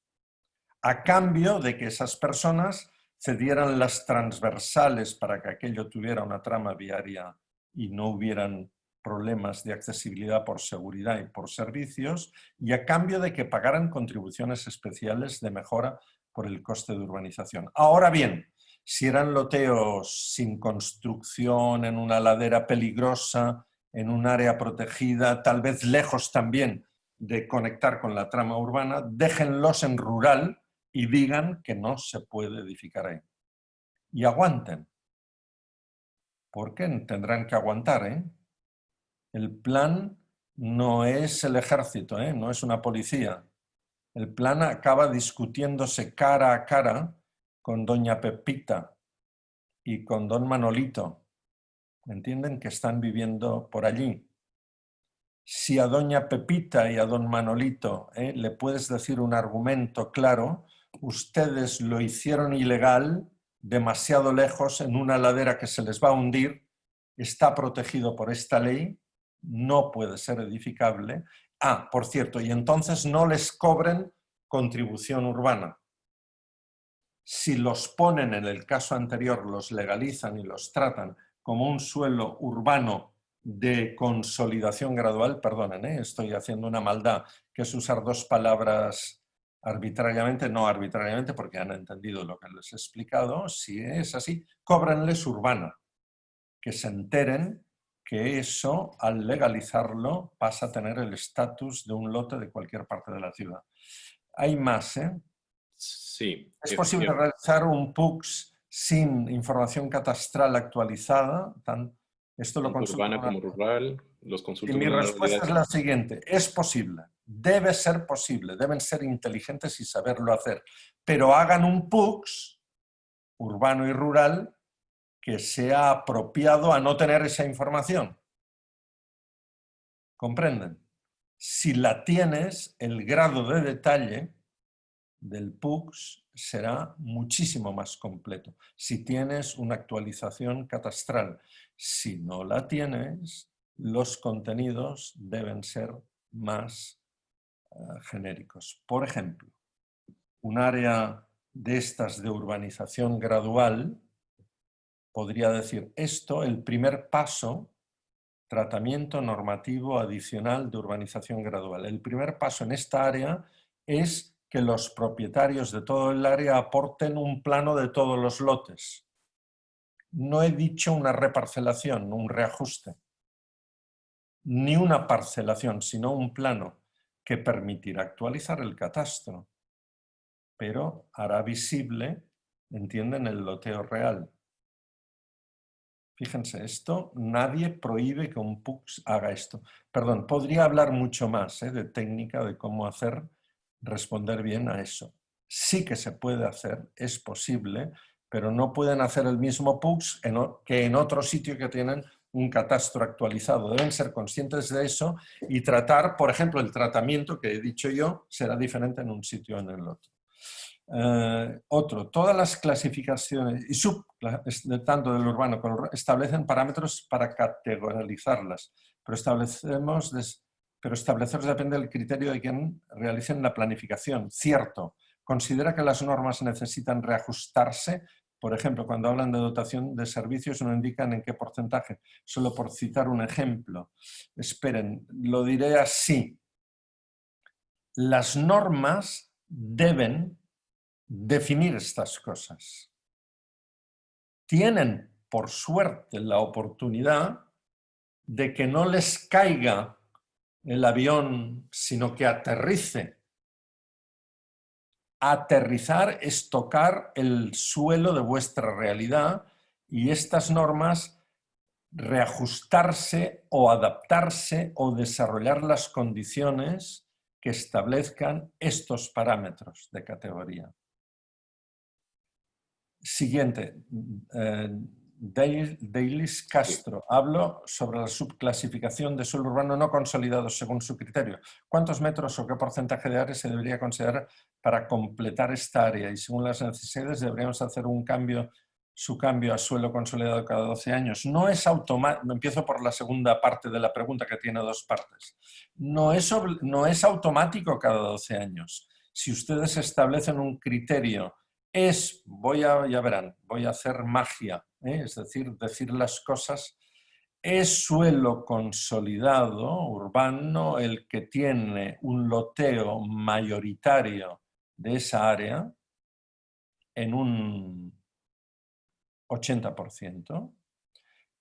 a cambio de que esas personas cedieran las transversales para que aquello tuviera una trama viaria y no hubieran problemas de accesibilidad por seguridad y por servicios, y a cambio de que pagaran contribuciones especiales de mejora por el coste de urbanización. Ahora bien, si eran loteos sin construcción, en una ladera peligrosa, en un área protegida, tal vez lejos también de conectar con la trama urbana, déjenlos en rural y digan que no se puede edificar ahí. Y aguanten. ¿Por qué tendrán que aguantar? El plan no es el ejército, no es una policía. El plan acaba discutiéndose cara a cara con doña Pepita y con don Manolito. ¿Entienden? Que están viviendo por allí. Si a doña Pepita y a don Manolito le puedes decir un argumento claro, ustedes lo hicieron ilegal, demasiado lejos, en una ladera que se les va a hundir, está protegido por esta ley, no puede ser edificable. Ah, por cierto, y entonces no les cobren contribución urbana. Si los ponen, en el caso anterior, los legalizan y los tratan como un suelo urbano de consolidación gradual, perdonen, estoy haciendo una maldad, que es usar dos palabras arbitrariamente, no arbitrariamente, porque han entendido lo que les he explicado. Si es así, cóbrenles urbana, que se enteren que eso, al legalizarlo, pasa a tener el estatus de un lote de cualquier parte de la ciudad. Hay más, Sí. ¿Es posible realizar un PUCS sin información catastral actualizada? Esto lo Tanto urbana como rural, los Y consultos mi de una respuesta es realidad. la siguiente: es posible, debe ser posible, deben ser inteligentes y saberlo hacer, pero hagan un PUCS urbano y rural que sea apropiado a no tener esa información. ¿Comprenden? Si la tienes, el grado de detalle del PUCS será muchísimo más completo si tienes una actualización catastral. Si no la tienes, los contenidos deben ser más genéricos. Por ejemplo, un área de estas de urbanización gradual podría decir esto, el primer paso, tratamiento normativo adicional de urbanización gradual. El primer paso en esta área es que los propietarios de todo el área aporten un plano de todos los lotes. No he dicho una reparcelación, un reajuste, ni una parcelación, sino un plano que permitirá actualizar el catastro, pero hará visible, entienden, el loteo real. Fíjense, esto, nadie prohíbe que un PUCS haga esto. Perdón, podría hablar mucho más de técnica, de cómo responder bien a eso. Sí que se puede hacer, es posible, pero no pueden hacer el mismo PUCS que en otro sitio que tienen un catastro actualizado. Deben ser conscientes de eso y tratar, por ejemplo, el tratamiento que he dicho yo será diferente en un sitio o en el otro. Otro, todas las clasificaciones y tanto del urbano como del establecen parámetros para categorizarlas, pero establecerlos depende del criterio de quien realicen la planificación. Cierto, considera que las normas necesitan reajustarse. Por ejemplo, cuando hablan de dotación de servicios no indican en qué porcentaje. Solo por citar un ejemplo. Esperen, lo diré así. Las normas deben definir estas cosas. Tienen, por suerte, la oportunidad de que no les caiga el avión, sino que aterrice Aterrizar es tocar el suelo de vuestra realidad y estas normas reajustarse o adaptarse o desarrollar las condiciones que establezcan estos parámetros de categoría. Siguiente, Deilis Castro. Hablo sobre la subclasificación de suelo urbano no consolidado según su criterio. ¿Cuántos metros o qué porcentaje de área se debería considerar para completar esta área? Y según las necesidades deberíamos hacer su cambio a suelo consolidado cada 12 años. No es automático, empiezo por la segunda parte de la pregunta que tiene dos partes. No es automático cada 12 años. Si ustedes establecen un criterio, ya verán, voy a hacer magia, es decir las cosas, es suelo consolidado urbano el que tiene un loteo mayoritario de esa área en un 80%,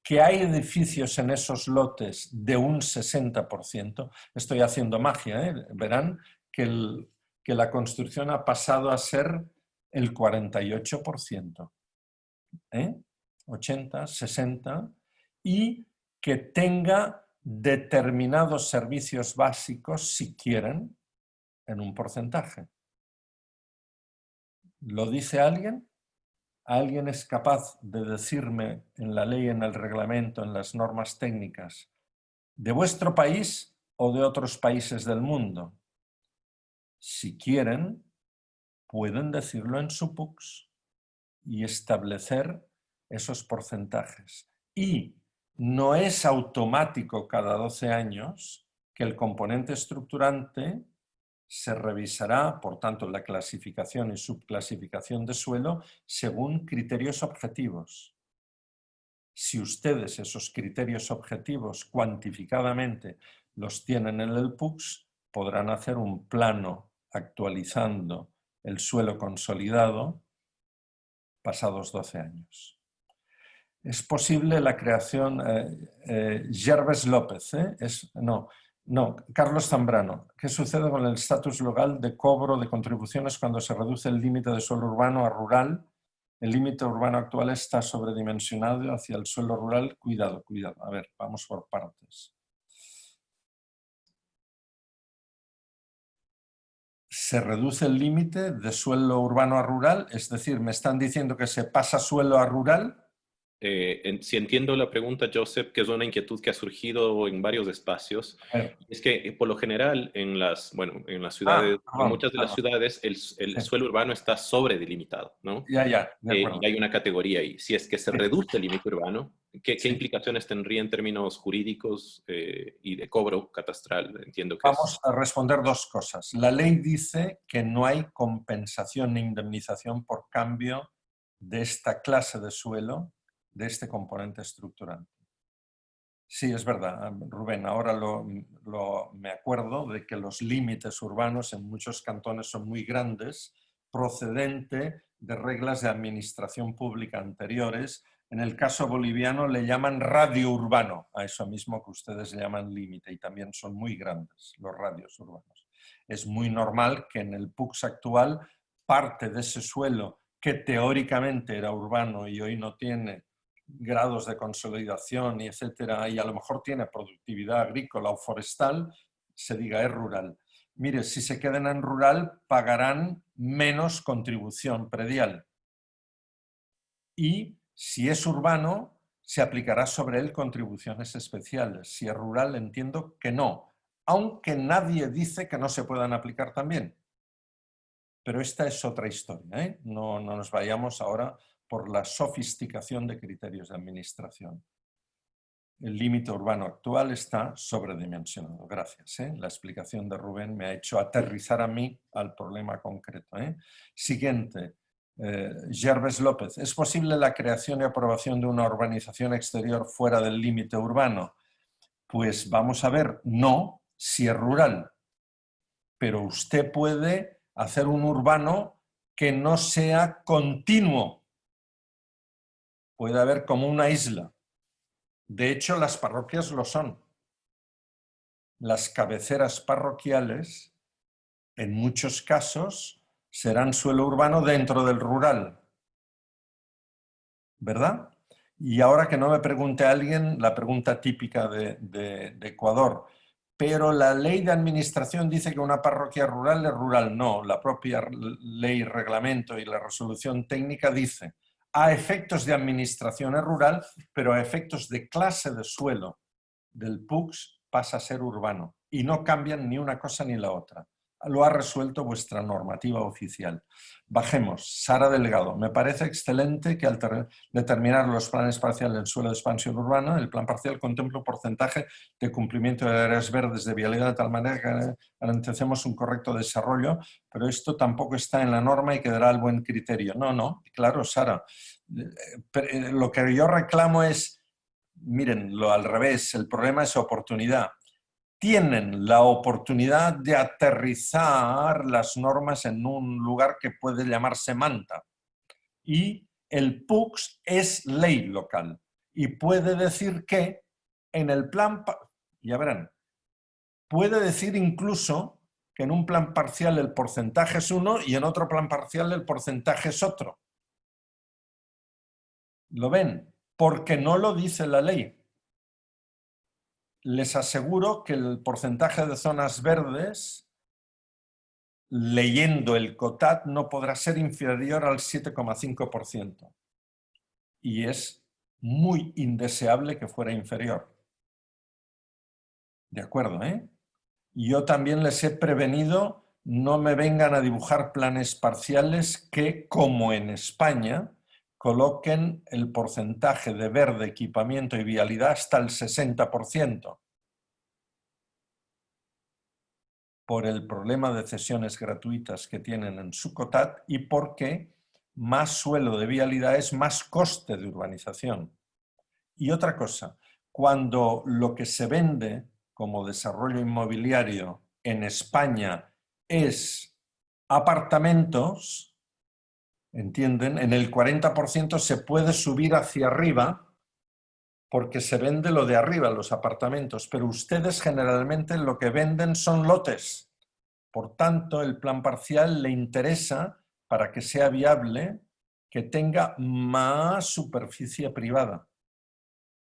que hay edificios en esos lotes de un 60%, estoy haciendo magia, verán que la construcción ha pasado a ser el 48%, 80, 60, y que tenga determinados servicios básicos, si quieren, en un porcentaje. ¿Lo dice alguien? ¿Alguien es capaz de decirme en la ley, en el reglamento, en las normas técnicas, de vuestro país o de otros países del mundo? Si quieren, pueden decirlo en su PUCS y establecer esos porcentajes. Y no es automático cada 12 años que el componente estructurante se revisará, por tanto, la clasificación y subclasificación de suelo según criterios objetivos. Si ustedes esos criterios objetivos cuantificadamente los tienen en el PUCS, podrán hacer un plano actualizando el suelo consolidado pasados 12 años. Es posible la creación, Gervés López, Carlos Zambrano. ¿Qué sucede con el estatus legal de cobro de contribuciones cuando se reduce el límite de suelo urbano a rural? El límite urbano actual está sobredimensionado hacia el suelo rural. Cuidado. A ver, vamos por partes. Se reduce el límite de suelo urbano a rural, es decir, me están diciendo que se pasa suelo a rural. Si entiendo la pregunta, Joseph, que es una inquietud que ha surgido en varios espacios, es que por lo general en las ciudades, en muchas de las ciudades, el suelo urbano está sobredelimitado, ¿no? De acuerdo. Y hay una categoría ahí. Si es que se reduce el límite urbano, ¿qué implicaciones tendría en términos jurídicos y de cobro catastral? Entiendo que vamos a responder dos cosas. La ley dice que no hay compensación ni indemnización por cambio de esta clase de suelo, de este componente estructurante. Sí, es verdad, Rubén, ahora me acuerdo de que los límites urbanos en muchos cantones son muy grandes, procedente de reglas de administración pública anteriores. En el caso boliviano le llaman radio urbano, a eso mismo que ustedes llaman límite, y también son muy grandes los radios urbanos. Es muy normal que en el PUCS actual parte de ese suelo que teóricamente era urbano y hoy no tiene grados de consolidación y etcétera, y a lo mejor tiene productividad agrícola o forestal, se diga es rural. Mire, si se quedan en rural pagarán menos contribución predial. Y si es urbano, se aplicará sobre él contribuciones especiales. Si es rural, entiendo que no, aunque nadie dice que no se puedan aplicar también. Pero esta es otra historia, ¿eh? No nos vayamos ahora por la sofisticación de criterios de administración. El límite urbano actual está sobredimensionado. Gracias. La explicación de Rubén me ha hecho aterrizar a mí al problema concreto. Siguiente. Gervés López. ¿Es posible la creación y aprobación de una urbanización exterior fuera del límite urbano? Pues vamos a ver, no, si es rural. Pero usted puede hacer un urbano que no sea continuo. Puede haber como una isla. De hecho, las parroquias lo son. Las cabeceras parroquiales, en muchos casos, serán suelo urbano dentro del rural, ¿verdad? Y ahora que no me pregunte alguien, la pregunta típica de Ecuador, pero la ley de administración dice que una parroquia rural es rural. No, la propia ley, reglamento y la resolución técnica dice, a efectos de administración es rural, pero a efectos de clase de suelo del PUCS pasa a ser urbano. Y no cambian ni una cosa ni la otra. Lo ha resuelto vuestra normativa oficial. Bajemos. Sara Delgado. Me parece excelente que al determinar los planes parciales en suelo de expansión urbana, el plan parcial contempla un porcentaje de cumplimiento de áreas verdes de vialidad de tal manera que garanticemos un correcto desarrollo, pero esto tampoco está en la norma y quedará al buen criterio. No, no, claro, Sara. Lo que yo reclamo es, miren, lo al revés, el problema es oportunidad. Tienen la oportunidad de aterrizar las normas en un lugar que puede llamarse Manta. Y el PUCS es ley local y puede decir que en el plan, ya verán, puede decir incluso que en un plan parcial el porcentaje es uno y en otro plan parcial el porcentaje es otro. ¿Lo ven? Porque no lo dice la ley. Les aseguro que el porcentaje de zonas verdes, leyendo el COTAD, no podrá ser inferior al 7,5%. Y es muy indeseable que fuera inferior. ¿De acuerdo, eh? Yo también les he prevenido, no me vengan a dibujar planes parciales que, como en España, coloquen el porcentaje de verde, equipamiento y vialidad hasta el 60%. Por el problema de cesiones gratuitas que tienen en su COTAD y porque más suelo de vialidad es más coste de urbanización. Y otra cosa, cuando lo que se vende como desarrollo inmobiliario en España es apartamentos, ¿entienden? En el 40% se puede subir hacia arriba porque se vende lo de arriba, los apartamentos, pero ustedes generalmente lo que venden son lotes. Por tanto, el plan parcial le interesa, para que sea viable, que tenga más superficie privada,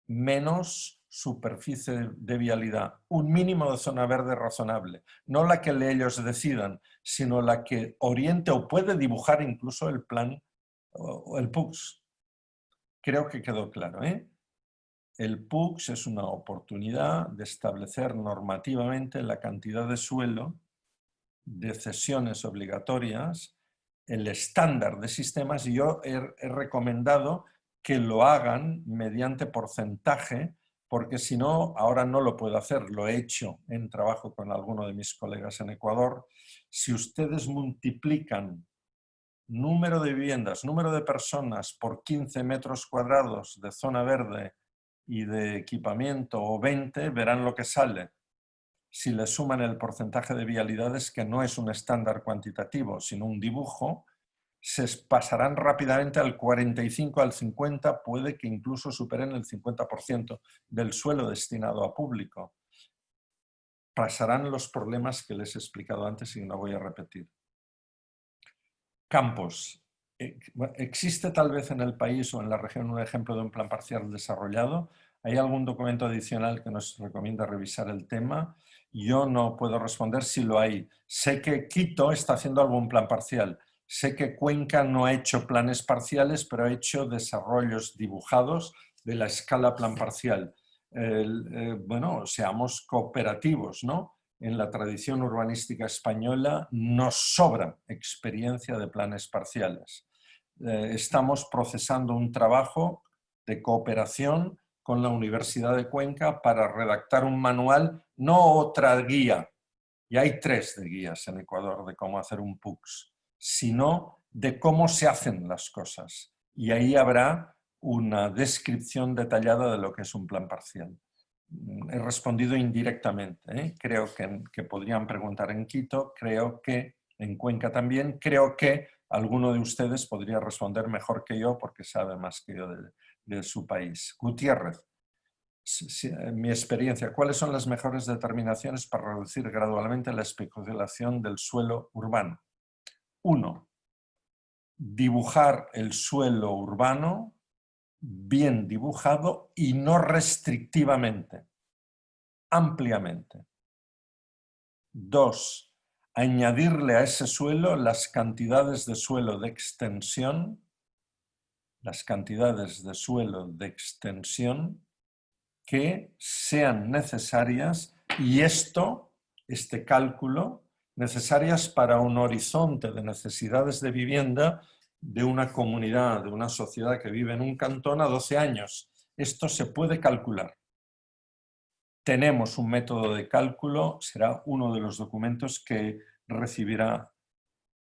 menos superficie de vialidad, un mínimo de zona verde razonable, no la que ellos decidan, sino la que oriente o puede dibujar incluso el plan o el PUCS. Creo que quedó claro, ¿eh? El PUCS es una oportunidad de establecer normativamente la cantidad de suelo, de cesiones obligatorias, el estándar de sistemas, y yo he recomendado que lo hagan mediante porcentaje, porque si no, ahora no lo puedo hacer, lo he hecho en trabajo con alguno de mis colegas en Ecuador. Si ustedes multiplican número de viviendas, número de personas por 15 metros cuadrados de zona verde y de equipamiento o 20, verán lo que sale. Si le suman el porcentaje de vialidades, que no es un estándar cuantitativo, sino un dibujo, se pasarán rápidamente al 45, al 50, puede que incluso superen el 50% del suelo destinado a público. Pasarán los problemas que les he explicado antes y no voy a repetir. Campos. ¿Existe tal vez en el país o en la región un ejemplo de un plan parcial desarrollado? ¿Hay algún documento adicional que nos recomienda revisar el tema? Yo no puedo responder si lo hay. Sé que Quito está haciendo algún plan parcial. Sé que Cuenca no ha hecho planes parciales, pero ha hecho desarrollos dibujados de la escala plan parcial. Bueno, seamos cooperativos, ¿no? En la tradición urbanística española nos sobra experiencia de planes parciales. Estamos procesando un trabajo de cooperación con la Universidad de Cuenca para redactar un manual, no otra guía, y hay 3 de guías en Ecuador de cómo hacer un PUCS, sino de cómo se hacen las cosas. Y ahí habrá una descripción detallada de lo que es un plan parcial. He respondido indirectamente, ¿eh? Creo que podrían preguntar en Quito, creo que en Cuenca también, creo que alguno de ustedes podría responder mejor que yo porque sabe más que yo de su país. Gutiérrez, en mi experiencia, ¿cuáles son las mejores determinaciones para reducir gradualmente la especulación del suelo urbano? 1. Dibujar el suelo urbano bien dibujado y no restrictivamente, ampliamente. 2. Añadirle a ese suelo las cantidades de suelo de extensión, que sean necesarias, y este cálculo, necesarias para un horizonte de necesidades de vivienda de una comunidad, de una sociedad que vive en un cantón a 12 años. Esto se puede calcular. Tenemos un método de cálculo, será uno de los documentos que recibirá,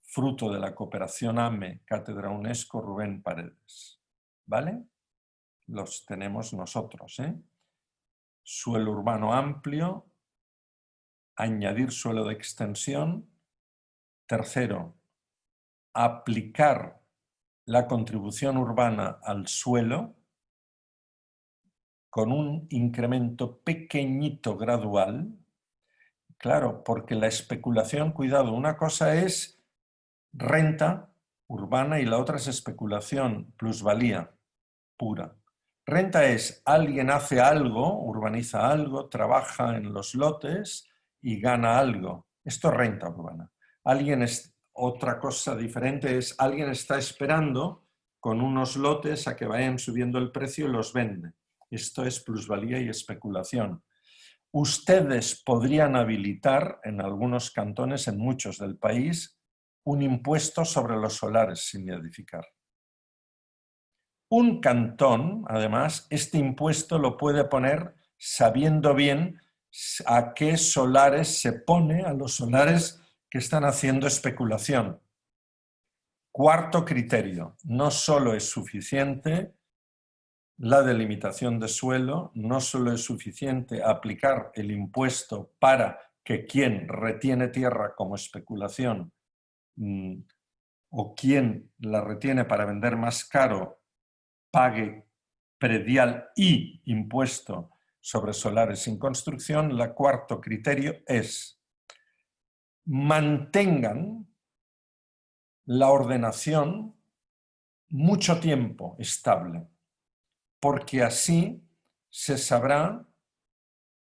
fruto de la cooperación AME, Cátedra UNESCO, Rubén Paredes. ¿Vale? Los tenemos nosotros, ¿eh? Suelo urbano amplio, añadir suelo de extensión. Tercero, aplicar la contribución urbana al suelo con un incremento pequeñito gradual. Claro, porque la especulación, cuidado, una cosa es renta urbana y la otra es especulación, plusvalía pura. Renta es alguien hace algo, urbaniza algo, trabaja en los lotes y gana algo. Esto es renta urbana. Otra cosa diferente es alguien está esperando con unos lotes a que vayan subiendo el precio y los vende. Esto es plusvalía y especulación. Ustedes podrían habilitar en algunos cantones, en muchos del país, un impuesto sobre los solares sin edificar. Un cantón, además, este impuesto lo puede poner sabiendo bien a qué solares se pone, a los solares que están haciendo especulación. Cuarto criterio, no solo es suficiente la delimitación de suelo, no solo es suficiente aplicar el impuesto para que quien retiene tierra como especulación o quien la retiene para vender más caro pague predial y impuesto sobre solares sin construcción. El cuarto criterio es mantengan la ordenación mucho tiempo estable, porque así se sabrá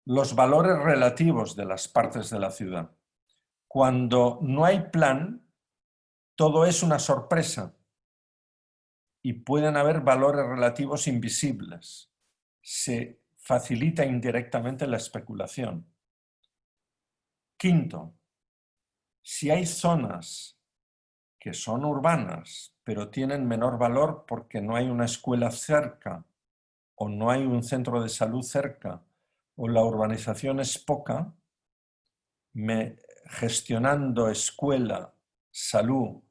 los valores relativos de las partes de la ciudad. Cuando no hay plan, todo es una sorpresa y pueden haber valores relativos invisibles. Se facilita indirectamente la especulación. Quinto, si hay zonas que son urbanas, pero tienen menor valor porque no hay una escuela cerca o no hay un centro de salud cerca o la urbanización es poca, gestionando escuela, salud,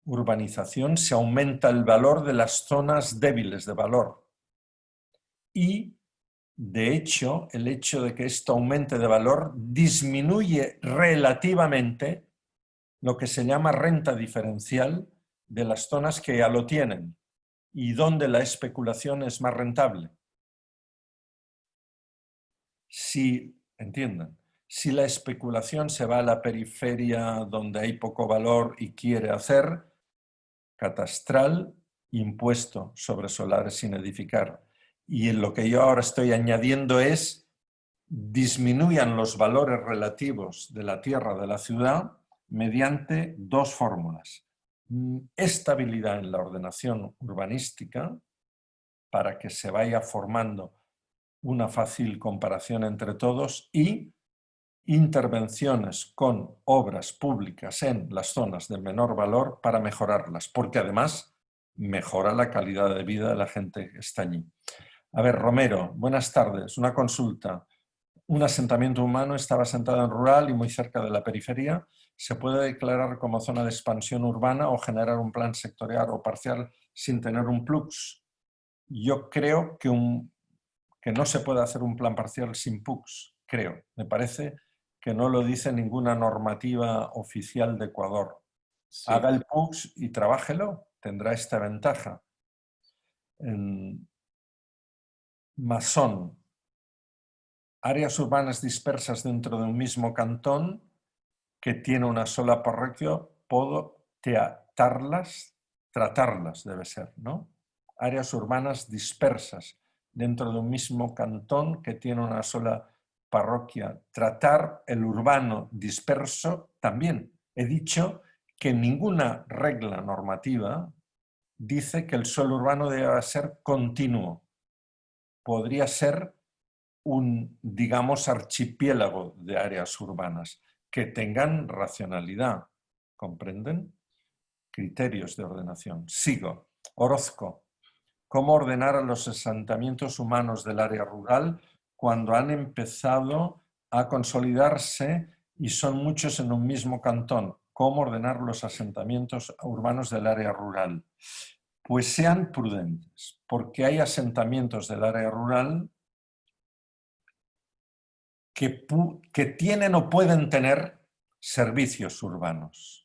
urbanización, se aumenta el valor de las zonas débiles de valor. Y, de hecho, el hecho de que esto aumente de valor disminuye relativamente lo que se llama renta diferencial de las zonas que ya lo tienen y donde la especulación es más rentable. Entiendan, si la especulación se va a la periferia donde hay poco valor y quiere hacer catastral, impuesto sobre solares sin edificar. Y en lo que yo ahora estoy añadiendo es disminuyan los valores relativos de la tierra de la ciudad mediante dos fórmulas. Estabilidad en la ordenación urbanística para que se vaya formando una fácil comparación entre todos y intervenciones con obras públicas en las zonas de menor valor para mejorarlas, porque además mejora la calidad de vida de la gente que está allí. A ver, Romero, buenas tardes. Una consulta. Un asentamiento humano estaba asentado en rural y muy cerca de la periferia. ¿Se puede declarar como zona de expansión urbana o generar un plan sectorial o parcial sin tener un PLUX? Yo creo que no se puede hacer un plan parcial sin PUX, creo. Me parece que no lo dice ninguna normativa oficial de Ecuador. Sí. Haga el PUX y trabájelo, tendrá esta ventaja. Masón. Áreas urbanas dispersas dentro de un mismo cantón que tiene una sola parroquia tratarlas debe ser, ¿no? Áreas urbanas dispersas dentro de un mismo cantón que tiene una sola parroquia. Tratar el urbano disperso también. He dicho que ninguna regla normativa dice que el suelo urbano debe ser continuo. Podría ser un, digamos, archipiélago de áreas urbanas que tengan racionalidad, ¿comprenden? Criterios de ordenación. Sigo. Orozco. ¿Cómo ordenar a los asentamientos humanos del área rural cuando han empezado a consolidarse y son muchos en un mismo cantón? ¿Cómo ordenar los asentamientos urbanos del área rural? Pues sean prudentes, porque hay asentamientos del área rural que tienen o pueden tener servicios urbanos.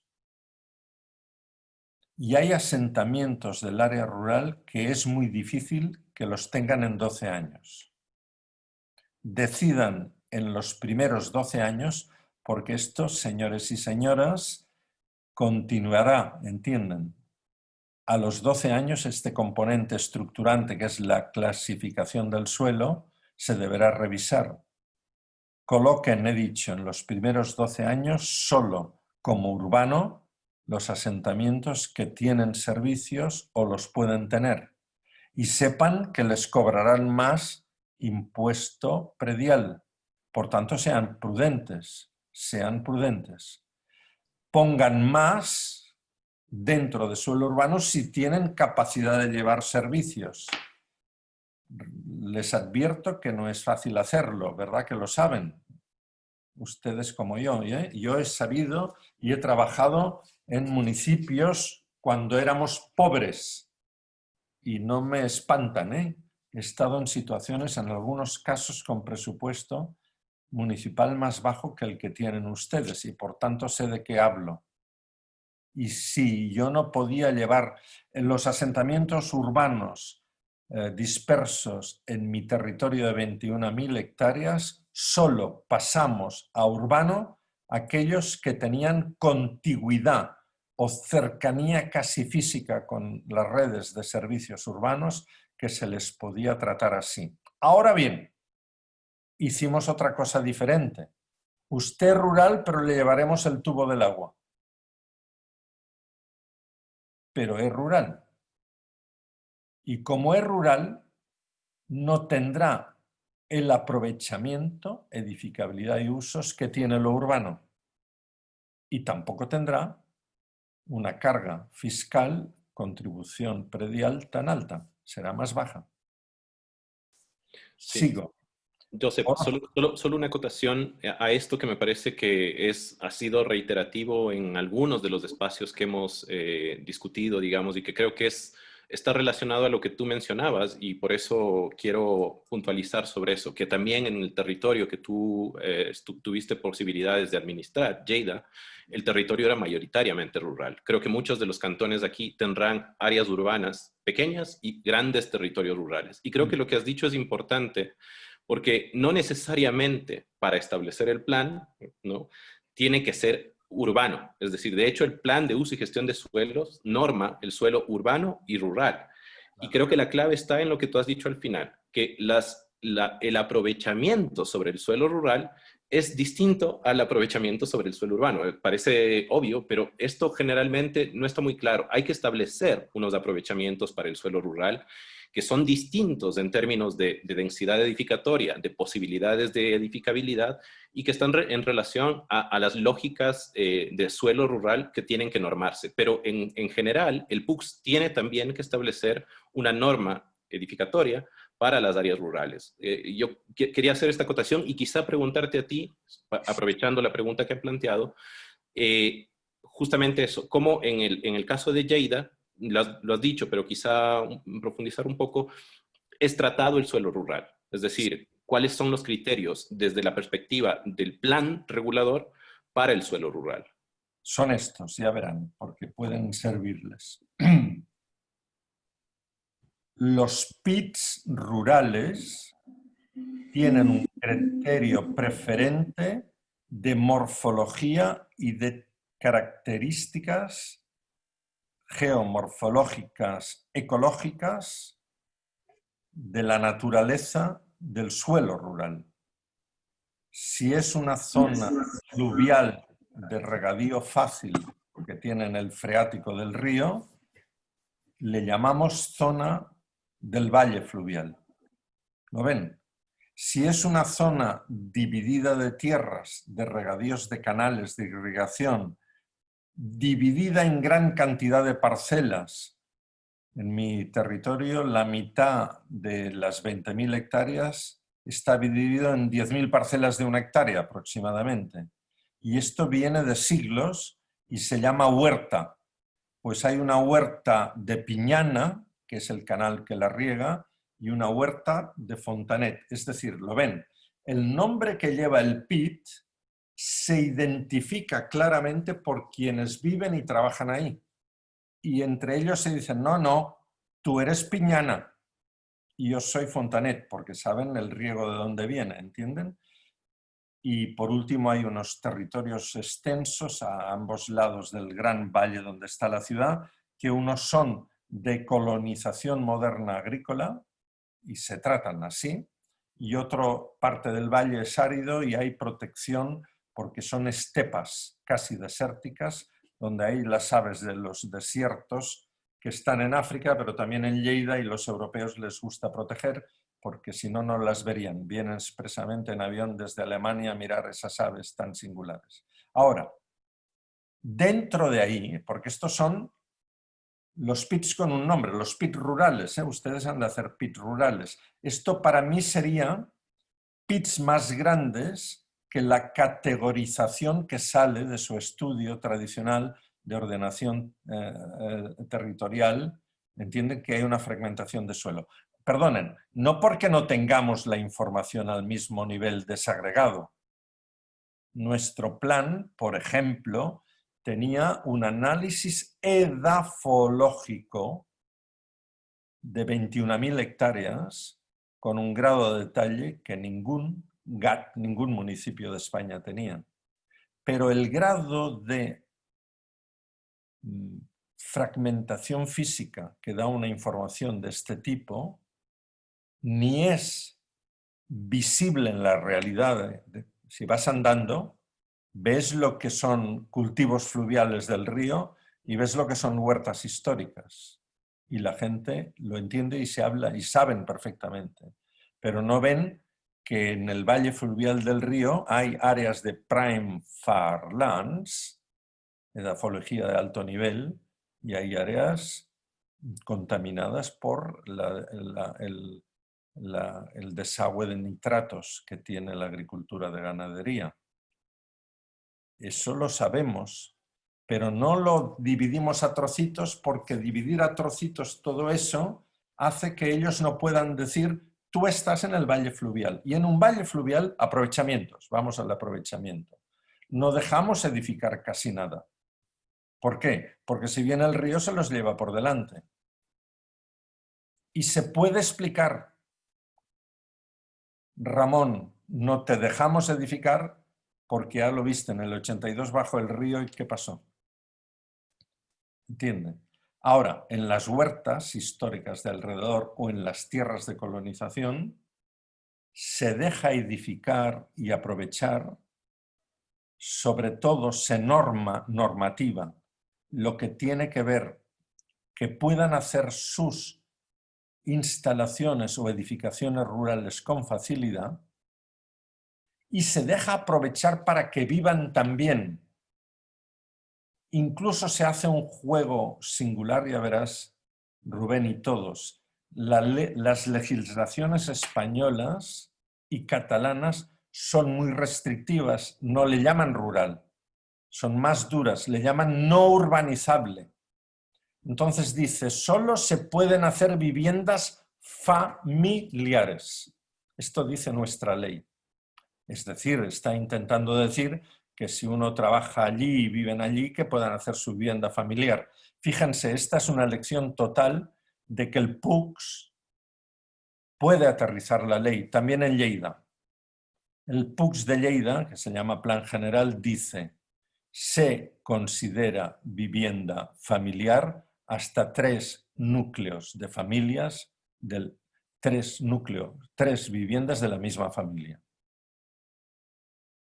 Y hay asentamientos del área rural que es muy difícil que los tengan en 12 años. Decidan en los primeros 12 años, porque esto, señores y señoras, continuará, ¿entienden? A los 12 años este componente estructurante, que es la clasificación del suelo, se deberá revisar. Coloquen, he dicho, en los primeros 12 años solo como urbano los asentamientos que tienen servicios o los pueden tener y sepan que les cobrarán más impuesto predial. Por tanto, sean prudentes, sean prudentes. Pongan más dentro de suelo urbano si tienen capacidad de llevar servicios. Les advierto que no es fácil hacerlo, ¿verdad que lo saben? Ustedes como yo, ¿eh? Yo he sabido y he trabajado en municipios cuando éramos pobres y no me espantan, ¿eh? He estado en situaciones, en algunos casos, con presupuesto municipal más bajo que el que tienen ustedes y por tanto sé de qué hablo. Y si yo no podía llevar en los asentamientos urbanos dispersos en mi territorio de 21.000 hectáreas, solo pasamos a urbano aquellos que tenían contigüidad o cercanía casi física con las redes de servicios urbanos que se les podía tratar así. Ahora bien, hicimos otra cosa diferente. Usted es rural, pero le llevaremos el tubo del agua. Pero es rural. Y como es rural, no tendrá el aprovechamiento, edificabilidad y usos que tiene lo urbano. Y tampoco tendrá una carga fiscal, contribución predial tan alta. Será más baja. Sí. Sigo. Joseph, solo una acotación a esto que me parece que ha sido reiterativo en algunos de los espacios que hemos discutido, digamos, y que creo que está relacionado a lo que tú mencionabas y por eso quiero puntualizar sobre eso, que también en el territorio que tú tuviste posibilidades de administrar, Lleida, el territorio era mayoritariamente rural. Creo que muchos de los cantones aquí tendrán áreas urbanas pequeñas y grandes territorios rurales. Y creo que lo que has dicho es importante porque no necesariamente para establecer el plan, ¿no?, tiene que ser urbano. Es decir, de hecho, el plan de uso y gestión de suelos norma el suelo urbano y rural. Y creo que la clave está en lo que tú has dicho al final, que el aprovechamiento sobre el suelo rural es distinto al aprovechamiento sobre el suelo urbano. Parece obvio, pero esto generalmente no está muy claro. Hay que establecer unos aprovechamientos para el suelo rural que son distintos en términos de densidad edificatoria, de posibilidades de edificabilidad y que están en relación a las lógicas de suelo rural que tienen que normarse. Pero en general, el PUCS tiene también que establecer una norma edificatoria para las áreas rurales. Yo quería hacer esta acotación y quizá preguntarte a ti, aprovechando la pregunta que han planteado, justamente eso, cómo en el caso de Lleida, lo has dicho, pero quizá profundizar un poco, es tratado el suelo rural. Es decir, cuáles son los criterios desde la perspectiva del plan regulador para el suelo rural. Son estos, ya verán, porque pueden servirles. Los PITs rurales tienen un criterio preferente de morfología y de características geomorfológicas, ecológicas de la naturaleza del suelo rural. Si es una zona fluvial de regadío fácil que tiene en el freático del río, le llamamos zona del valle fluvial. ¿Lo ven? Si es una zona dividida de tierras, de regadíos de canales de irrigación, dividida en gran cantidad de parcelas, en mi territorio la mitad de las 20.000 hectáreas está dividido en 10.000 parcelas de 1 hectárea aproximadamente. Y esto viene de siglos y se llama huerta. Pues hay una huerta de Piñana, que es el canal que la riega, y una huerta de Fontanet. Es decir, lo ven, el nombre que lleva el PIT se identifica claramente por quienes viven y trabajan ahí. Y entre ellos se dicen, no, no, tú eres Piñana y yo soy Fontanet, porque saben el riego de dónde viene, ¿entienden? Y por último hay unos territorios extensos a ambos lados del gran valle donde está la ciudad, que unos son de colonización moderna agrícola, y se tratan así, y otra parte del valle es árido y hay protección porque son estepas casi desérticas, donde hay las aves de los desiertos que están en África, pero también en Lleida, y los europeos les gusta proteger porque si no, no las verían. Vienen expresamente en avión desde Alemania a mirar esas aves tan singulares. Ahora, dentro de ahí, porque estos son los pits con un nombre, los pits rurales, ustedes han de hacer pits rurales. Esto para mí sería pits más grandes que la categorización que sale de su estudio tradicional de ordenación territorial. Entienden que hay una fragmentación de suelo. Perdonen, no porque no tengamos la información al mismo nivel desagregado. Nuestro plan, por ejemplo, tenía un análisis edafológico de 21.000 hectáreas con un grado de detalle que ningún GAT, ningún municipio de España tenía. Pero el grado de fragmentación física que da una información de este tipo ni es visible en la realidad. Si vas andando, ves lo que son cultivos fluviales del río y ves lo que son huertas históricas. Y la gente lo entiende y se habla y saben perfectamente. Pero no ven que en el valle fluvial del río hay áreas de prime farlands, edafología de alto nivel, y hay áreas contaminadas por el desagüe de nitratos que tiene la agricultura de ganadería. Eso lo sabemos, pero no lo dividimos a trocitos porque dividir a trocitos todo eso hace que ellos no puedan decir tú estás en el valle fluvial. Y en un valle fluvial, aprovechamientos, vamos al aprovechamiento. No dejamos edificar casi nada. ¿Por qué? Porque si viene el río se los lleva por delante. Y se puede explicar, Ramón, no te dejamos edificar porque ya lo viste en el 82 bajo el río y ¿qué pasó? ¿Entiende? Ahora, en las huertas históricas de alrededor o en las tierras de colonización, se deja edificar y aprovechar, sobre todo se normativa lo que tiene que ver que puedan hacer sus instalaciones o edificaciones rurales con facilidad y se deja aprovechar para que vivan también. Incluso se hace un juego singular, ya verás, Rubén y todos. Las legislaciones españolas y catalanas son muy restrictivas, no le llaman rural, son más duras, le llaman no urbanizable. Entonces dice, solo se pueden hacer viviendas familiares. Esto dice nuestra ley. Es decir, está intentando decir que si uno trabaja allí y viven allí, que puedan hacer su vivienda familiar. Fíjense, esta es una lección total de que el PUCS puede aterrizar la ley, también en Lleida. El PUCS de Lleida, que se llama Plan General, dice se considera vivienda familiar hasta 3 núcleos de familias, tres viviendas de la misma familia.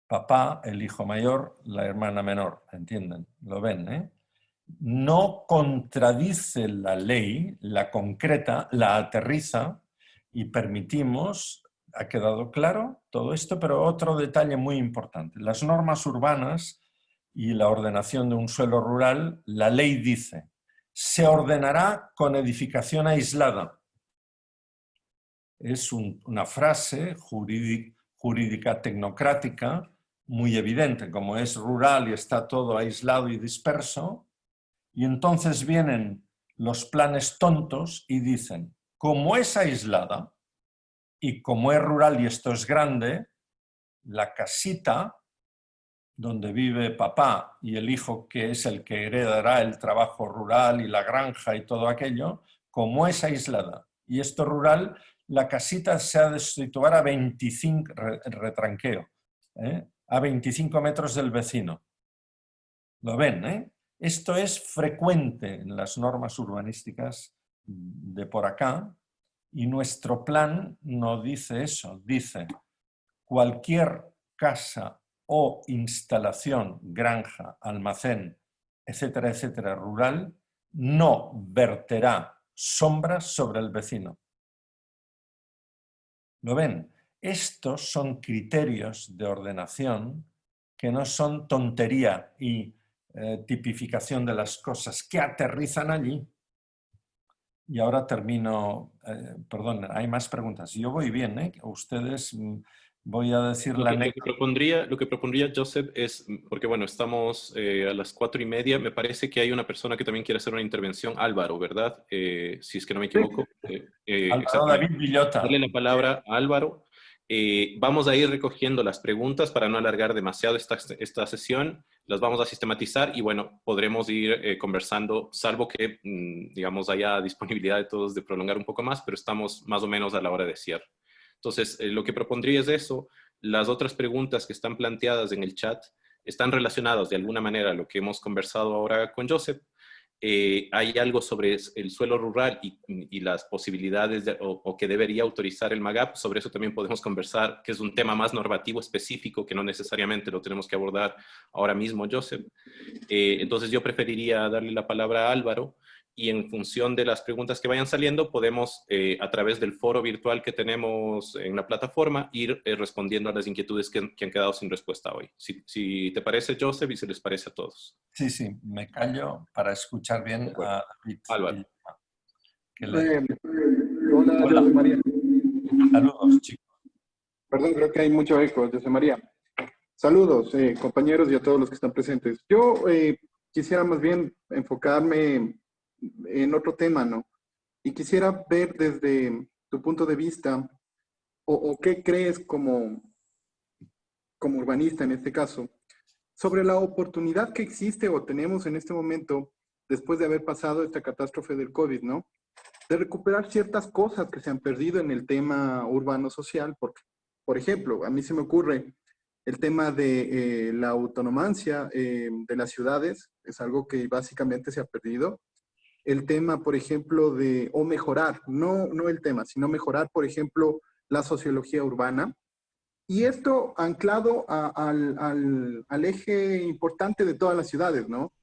Papá, el hijo mayor, la hermana menor, ¿entienden? ¿Lo ven, eh? No contradice la ley, la concreta, la aterriza y permitimos, ha quedado claro todo esto, pero otro detalle muy importante. Las normas urbanas y la ordenación de un suelo rural, la ley dice, se ordenará con edificación aislada. Es una frase jurídica tecnocrática muy evidente, como es rural y está todo aislado y disperso. Y entonces vienen los planes tontos y dicen, como es aislada y como es rural y esto es grande, la casita donde vive papá y el hijo que es el que heredará el trabajo rural y la granja y todo aquello, como es aislada y esto rural, la casita se ha de situar a 25, retranqueo, a 25 metros del vecino. ¿Lo ven, eh? Esto es frecuente en las normas urbanísticas de por acá y nuestro plan no dice eso, dice cualquier casa o instalación, granja, almacén, etcétera, etcétera, rural, no verterá sombras sobre el vecino. ¿Lo ven? Estos son criterios de ordenación que no son tontería y tipificación de las cosas, que aterrizan allí. Y ahora termino, perdón, hay más preguntas. Yo voy bien, ¿eh? Ustedes, voy a decir la anécdota. Lo que propondría Joseph es, porque bueno, estamos a las 4:30, me parece que hay una persona que también quiere hacer una intervención, Álvaro, ¿verdad? Si es que no me equivoco. Álvaro David Villota. Darle la palabra a Álvaro. Vamos a ir recogiendo las preguntas para no alargar demasiado esta sesión. Las vamos a sistematizar y bueno, podremos ir conversando, salvo que, digamos, haya disponibilidad de todos de prolongar un poco más, pero estamos más o menos a la hora de cierre. Entonces, lo que propondría es eso. Las otras preguntas que están planteadas en el chat están relacionadas de alguna manera a lo que hemos conversado ahora con Joseph. Hay algo sobre el suelo rural y las posibilidades o que debería autorizar el MAGAP. Sobre eso también podemos conversar, que es un tema más normativo específico que no necesariamente lo tenemos que abordar ahora mismo, Joseph. Entonces yo preferiría darle la palabra a Álvaro y en función de las preguntas que vayan saliendo podemos, a través del foro virtual que tenemos en la plataforma, ir respondiendo a las inquietudes que han quedado sin respuesta hoy. Si te parece, Joseph, y si les parece a todos. Sí, sí, me callo para escuchar bien a David. Álvaro. Hola, José María. Saludos, chicos. Perdón, creo que hay mucho eco, José María. Saludos, compañeros y a todos los que están presentes. Yo quisiera más bien enfocarme en otro tema, ¿no? Y quisiera ver desde tu punto de vista, o qué crees como urbanista en este caso, sobre la oportunidad que existe o tenemos en este momento, después de haber pasado esta catástrofe del COVID, ¿no? De recuperar ciertas cosas que se han perdido en el tema urbano-social, porque, por ejemplo, a mí se me ocurre el tema de la autonomancia de las ciudades, es algo que básicamente se ha perdido. El tema, por ejemplo, o mejorar, no el tema, sino mejorar, por ejemplo, la sociología urbana. Y esto anclado al eje importante de todas las ciudades, ¿no?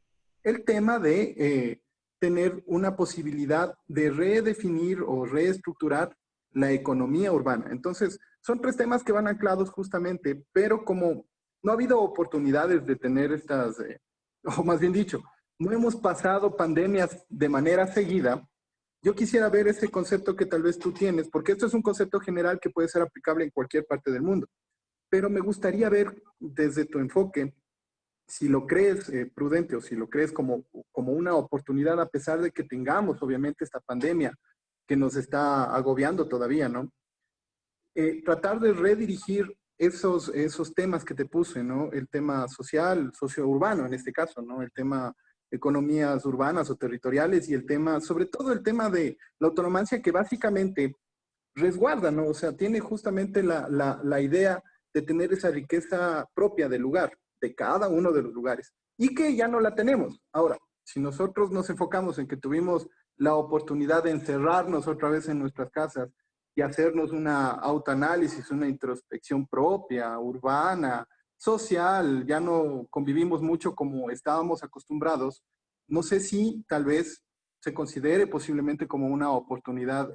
El tema de tener una posibilidad de redefinir o reestructurar la economía urbana. Entonces, son 3 temas que van anclados justamente, pero como no ha habido oportunidades de tener estas, o más bien dicho, no hemos pasado pandemias de manera seguida, yo quisiera ver ese concepto que tal vez tú tienes, porque esto es un concepto general que puede ser aplicable en cualquier parte del mundo. Pero me gustaría ver desde tu enfoque, si lo crees prudente o si lo crees como una oportunidad, a pesar de que tengamos obviamente esta pandemia que nos está agobiando todavía, ¿no? Tratar de redirigir esos temas que te puse, ¿no? El tema social, socio-urbano en este caso, ¿no? El tema economías urbanas o territoriales y el tema, sobre todo el tema de la autonomacia que básicamente resguarda, ¿no? O sea, tiene justamente la idea de tener esa riqueza propia del lugar, de cada uno de los lugares, y que ya no la tenemos. Ahora, Si nosotros nos enfocamos en que tuvimos la oportunidad de encerrarnos otra vez en nuestras casas y hacernos una autoanálisis, una introspección propia, urbana, social, ya no convivimos mucho como estábamos acostumbrados, no sé si tal vez se considere posiblemente como una oportunidad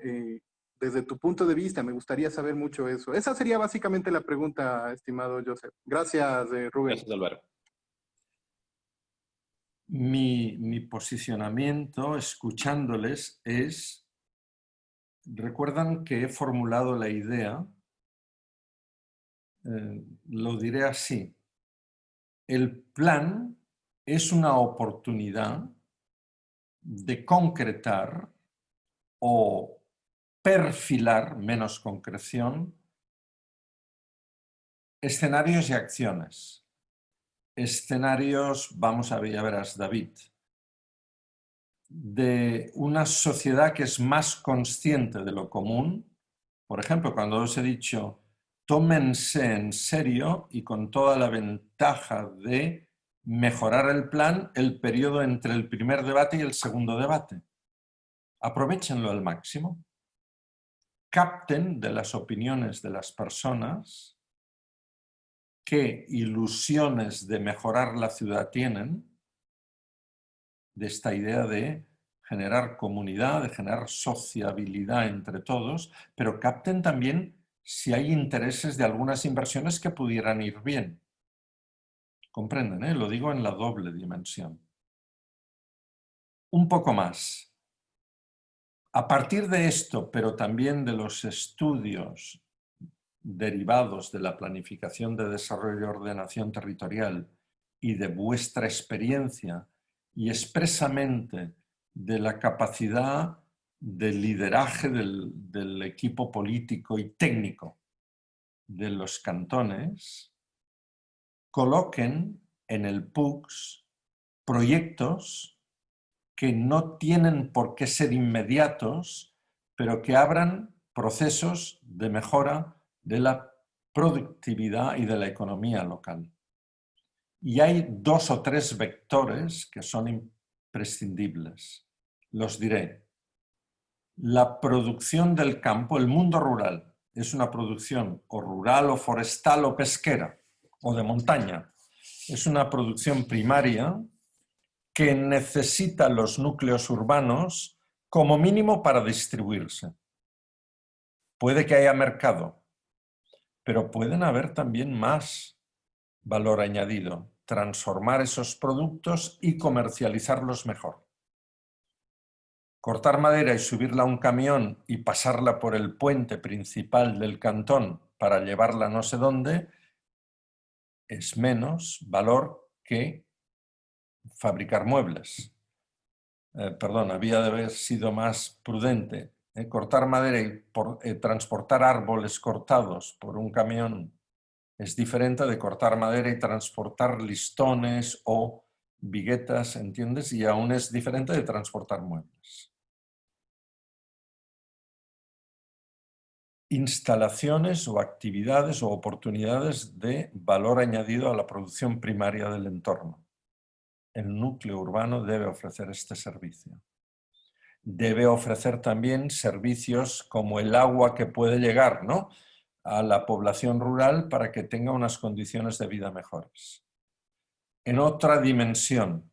desde tu punto de vista. Me gustaría saber mucho eso. Esa sería básicamente la pregunta, estimado Joseph. Gracias, Rubén. Gracias, Álvaro. Mi posicionamiento, escuchándoles, es, recuerdan que he formulado la idea, lo diré así, el plan es una oportunidad de concretar o perfilar, menos concreción, escenarios y acciones. Escenarios, vamos a ver, ya verás, David, de una sociedad que es más consciente de lo común. Por ejemplo, cuando os he dicho, tómense en serio y con toda la ventaja de mejorar el plan el periodo entre el primer debate y el segundo debate. Aprovéchenlo al máximo. Capten de las opiniones de las personas qué ilusiones de mejorar la ciudad tienen, de esta idea de generar comunidad, de generar sociabilidad entre todos, pero capten también si hay intereses de algunas inversiones que pudieran ir bien. ¿Comprenden? Lo digo en la doble dimensión. Un poco más. A partir de esto, pero también de los estudios derivados de la planificación de desarrollo y ordenación territorial y de vuestra experiencia y expresamente de la capacidad de lideraje del equipo político y técnico de los cantones, coloquen en el PUCS proyectos que no tienen por qué ser inmediatos, pero que abran procesos de mejora de la productividad y de la economía local. Y hay 2 o 3 vectores que son imprescindibles. Los diré. La producción del campo, el mundo rural, es una producción o rural o forestal o pesquera o de montaña. Es una producción primaria que necesita los núcleos urbanos como mínimo para distribuirse. Puede que haya mercado, pero pueden haber también más valor añadido, transformar esos productos y comercializarlos mejor. Cortar madera y subirla a un camión y pasarla por el puente principal del cantón para llevarla no sé dónde es menos valor que fabricar muebles. Perdón, había de haber sido más prudente. Cortar madera y transportar árboles cortados por un camión es diferente de cortar madera y transportar listones o viguetas, ¿entiendes? Y aún es diferente de transportar muebles. Instalaciones o actividades o oportunidades de valor añadido a la producción primaria del entorno. El núcleo urbano debe ofrecer este servicio. Debe ofrecer también servicios como el agua que puede llegar, ¿no?, a la población rural para que tenga unas condiciones de vida mejores. En otra dimensión,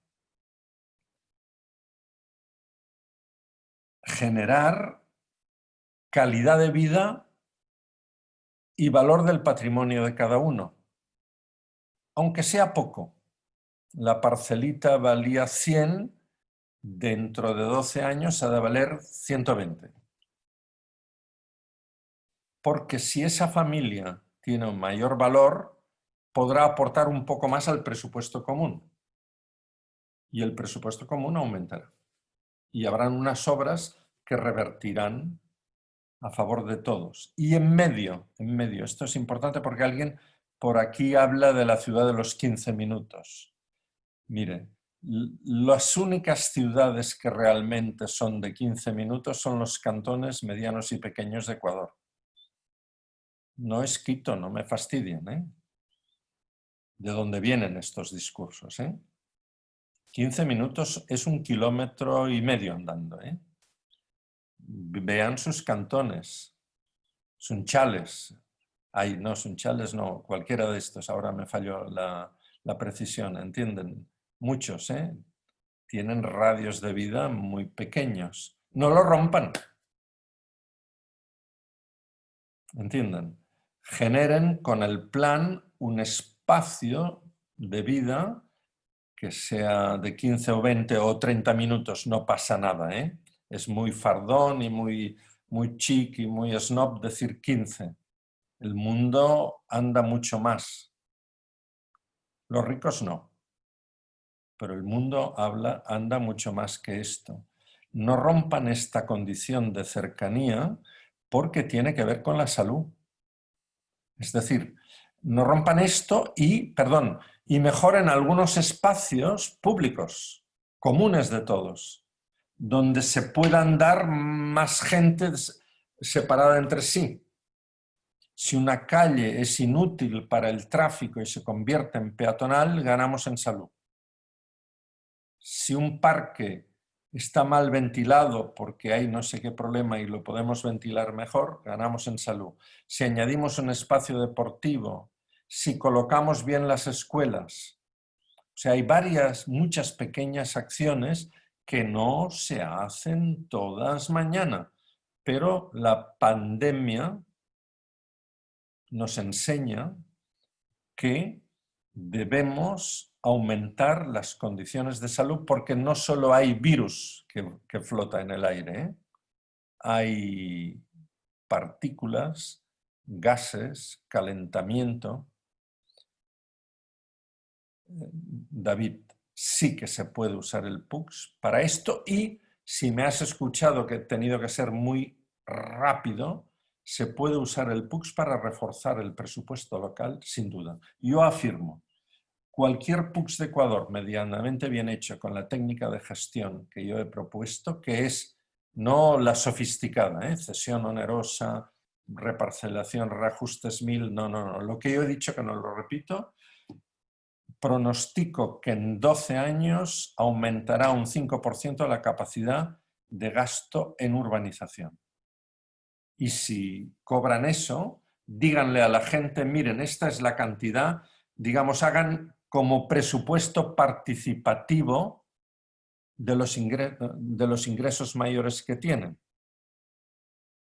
generar calidad de vida y valor del patrimonio de cada uno, aunque sea poco. La parcelita valía 100, dentro de 12 años ha de valer 120. Porque si esa familia tiene un mayor valor, podrá aportar un poco más al presupuesto común. Y el presupuesto común aumentará. Y habrán unas obras que revertirán a favor de todos. Y en medio, esto es importante porque alguien por aquí habla de la ciudad de los 15 minutos. Mire, las únicas ciudades que realmente son de 15 minutos son los cantones medianos y pequeños de Ecuador. No es Quito, no me fastidien, ¿eh? ¿De dónde vienen estos discursos, eh? 15 minutos es 1,5 kilómetros andando, ¿eh? Vean sus cantones, Sunchales. Ay, no, Sunchales no, cualquiera de estos. Ahora me falló la precisión, ¿entienden? Muchos, ¿eh? Tienen radios de vida muy pequeños. No lo rompan. ¿Entienden? Generen con el plan un espacio de vida que sea de 15 o 20 o 30 minutos, no pasa nada, ¿eh? Es muy fardón y muy chic y muy snob decir 15. El mundo anda mucho más. Los ricos no. Pero el mundo anda mucho más que esto. No rompan esta condición de cercanía porque tiene que ver con la salud. Es decir, no rompan esto y mejoren algunos espacios públicos, comunes de todos, donde se puedan dar más gente separada entre sí. Si una calle es inútil para el tráfico y se convierte en peatonal, ganamos en salud. Si un parque está mal ventilado porque hay no sé qué problema y lo podemos ventilar mejor, ganamos en salud. Si añadimos un espacio deportivo, si colocamos bien las escuelas. O sea, hay muchas pequeñas acciones que no se hacen todas mañana, pero la pandemia nos enseña que debemos aumentar las condiciones de salud porque no solo hay virus que flota en el aire, ¿eh? Hay partículas, gases, calentamiento. David, sí que se puede usar el PUCS para esto y si me has escuchado que he tenido que ser muy rápido, se puede usar el PUCS para reforzar el presupuesto local, sin duda. Yo afirmo, cualquier PUCS de Ecuador medianamente bien hecho con la técnica de gestión que yo he propuesto, que es no la sofisticada, cesión onerosa, reparcelación, reajustes 1000, no. Lo que yo he dicho, que no lo repito, pronostico que en 12 años aumentará un 5% la capacidad de gasto en urbanización. Y si cobran eso, díganle a la gente, miren, esta es la cantidad, digamos, hagan como presupuesto participativo de los ingresos mayores que tienen.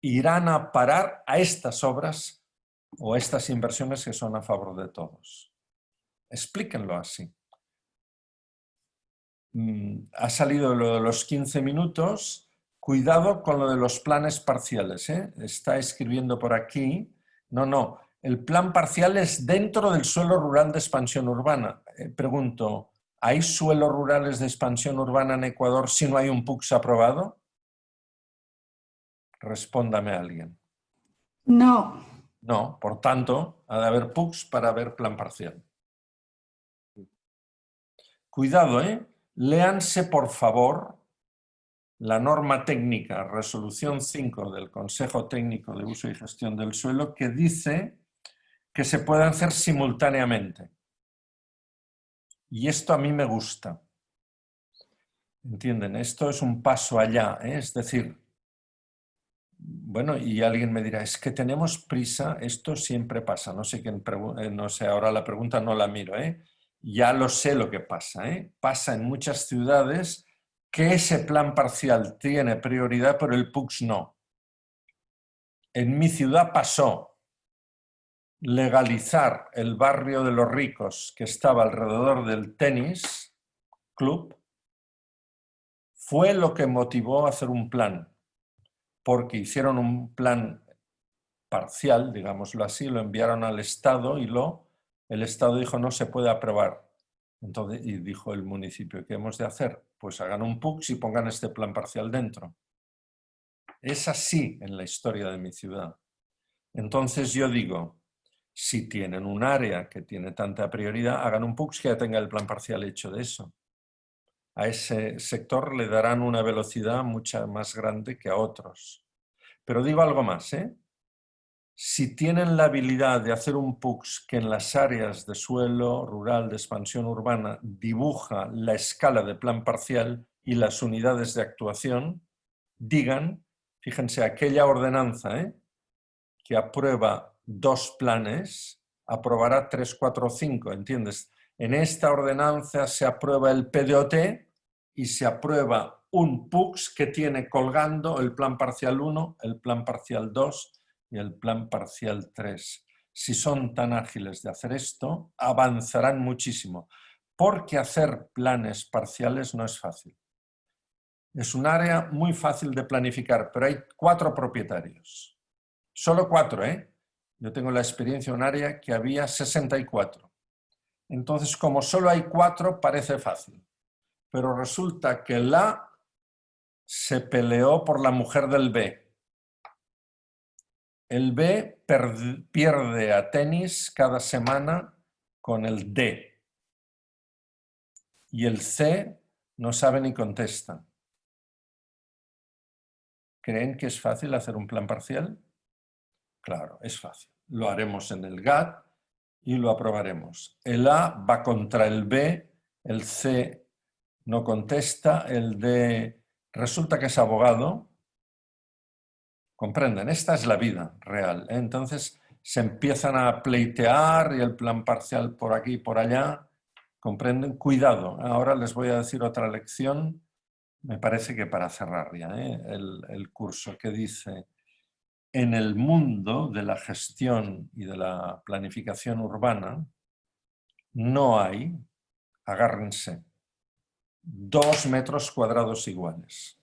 Irán a parar a estas obras o a estas inversiones que son a favor de todos. Explíquenlo así. Ha salido lo de los 15 minutos. Cuidado con lo de los planes parciales, ¿eh? Está escribiendo por aquí. No. El plan parcial es dentro del suelo rural de expansión urbana. Pregunto, ¿hay suelos rurales de expansión urbana en Ecuador si no hay un PUCS aprobado? Respóndame a alguien. No. No, por tanto, ha de haber PUCS para haber plan parcial. Cuidado, ¿eh? Léanse, por favor, la norma técnica, resolución 5 del Consejo Técnico de Uso y Gestión del Suelo, que dice que se puede hacer simultáneamente. Y esto a mí me gusta. ¿Entienden? Esto es un paso allá, ¿eh? Es decir, bueno, y alguien me dirá, es que tenemos prisa, esto siempre pasa. No sé quién no sé, ahora la pregunta no la miro, ¿eh? Ya lo sé lo que pasa, ¿eh? Pasa en muchas ciudades que ese plan parcial tiene prioridad, pero el PUCS no. En mi ciudad pasó legalizar el barrio de los ricos que estaba alrededor del tenis club, fue lo que motivó a hacer un plan, porque hicieron un plan parcial, digámoslo así, lo enviaron al Estado y el Estado dijo no se puede aprobar. Entonces, y dijo el municipio, ¿qué hemos de hacer? Pues hagan un PUCS y pongan este plan parcial dentro. Es así en la historia de mi ciudad. Entonces yo digo, si tienen un área que tiene tanta prioridad, hagan un PUCS que ya tenga el plan parcial hecho de eso. A ese sector le darán una velocidad mucho más grande que a otros. Pero digo algo más, ¿eh? si tienen la habilidad de hacer un PUX que en las áreas de suelo rural, de expansión urbana, dibuja la escala de plan parcial y las unidades de actuación, digan, fíjense, aquella ordenanza que aprueba 2 planes, aprobará 3, 4 o 5, ¿entiendes? En esta ordenanza se aprueba el PDOT y se aprueba un PUX que tiene colgando el plan parcial 1, el plan parcial 2 y el plan parcial 3. Si son tan ágiles de hacer esto, avanzarán muchísimo, porque hacer planes parciales no es fácil. Es un área muy fácil de planificar, pero hay 4 propietarios. Solo 4, ¿eh? Yo tengo la experiencia en un área que había 64. Entonces, como solo hay 4, parece fácil. Pero resulta que el A se peleó por la mujer del B. El B pierde a tenis cada semana con el D. Y el C no sabe ni contesta. ¿Creen que es fácil hacer un plan parcial? Claro, es fácil. Lo haremos en el GAT y lo aprobaremos. El A va contra el B, el C no contesta, el D resulta que es abogado. ¿Comprenden? Esta es la vida real. Entonces se empiezan a pleitear y el plan parcial por aquí y por allá. ¿Comprenden? Cuidado. Ahora les voy a decir otra lección, me parece que para cerrar ya el curso, que dice: en el mundo de la gestión y de la planificación urbana no hay, agárrense, 2 metros cuadrados iguales.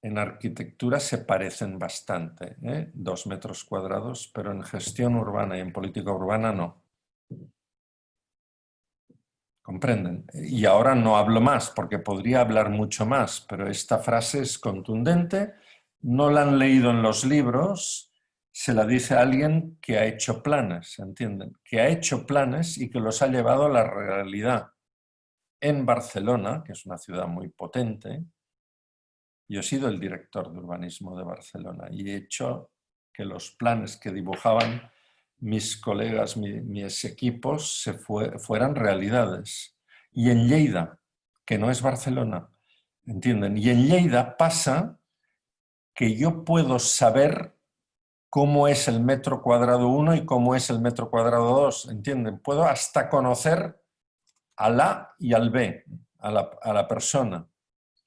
En arquitectura se parecen bastante, 2 metros cuadrados, pero en gestión urbana y en política urbana no. ¿Comprenden? Y ahora no hablo más, porque podría hablar mucho más, pero esta frase es contundente, no la han leído en los libros, se la dice a alguien que ha hecho planes, ¿entienden? Que ha hecho planes y que los ha llevado a la realidad. En Barcelona, que es una ciudad muy potente, yo he sido el director de urbanismo de Barcelona y he hecho que los planes que dibujaban mis colegas, mis equipos, fueran realidades. Y en Lleida, que no es Barcelona, ¿entienden? Y en Lleida pasa que yo puedo saber cómo es el metro cuadrado 1 y cómo es el metro cuadrado 2, ¿entienden? Puedo hasta conocer al A y al B, a la persona.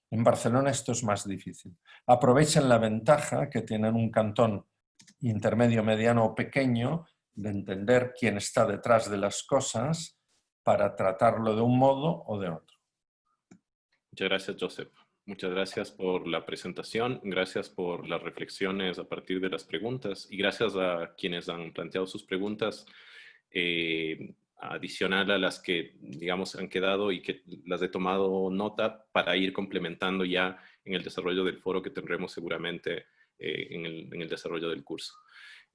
En Barcelona esto es más difícil. Aprovechen la ventaja que tienen un cantón intermedio, mediano o pequeño de entender quién está detrás de las cosas para tratarlo de un modo o de otro. Muchas gracias, Josep. Muchas gracias por la presentación, gracias por las reflexiones a partir de las preguntas y gracias a quienes han planteado sus preguntas adicional a las que, digamos, han quedado y que las he tomado nota para ir complementando ya en el desarrollo del foro que tendremos seguramente en el desarrollo del curso.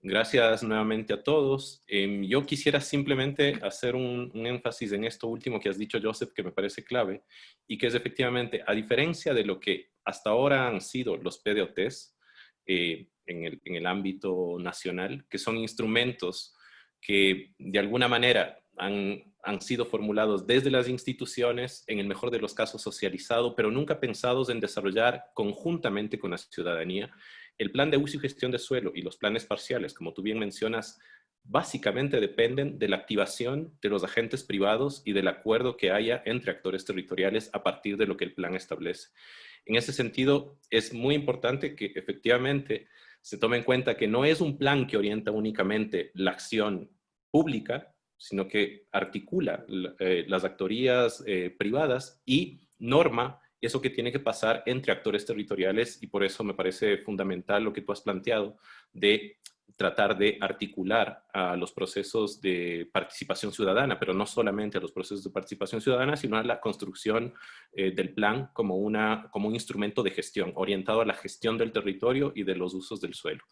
Gracias nuevamente a todos. Yo quisiera simplemente hacer un énfasis en esto último que has dicho, Josep, que me parece clave, y que es efectivamente, a diferencia de lo que hasta ahora han sido los PDOTs en el ámbito nacional, que son instrumentos que de alguna manera han sido formulados desde las instituciones, en el mejor de los casos socializado, pero nunca pensados en desarrollar conjuntamente con la ciudadanía. El plan de uso y gestión de suelo y los planes parciales, como tú bien mencionas, básicamente dependen de la activación de los agentes privados y del acuerdo que haya entre actores territoriales a partir de lo que el plan establece. En ese sentido, es muy importante que efectivamente se tome en cuenta que no es un plan que orienta únicamente la acción pública, sino que articula las actorías privadas y norma eso que tiene que pasar entre actores territoriales, y por eso me parece fundamental lo que tú has planteado de tratar de articular a los procesos de participación ciudadana, pero no solamente a los procesos de participación ciudadana, sino a la construcción del plan como un instrumento de gestión, orientado a la gestión del territorio y de los usos del suelo.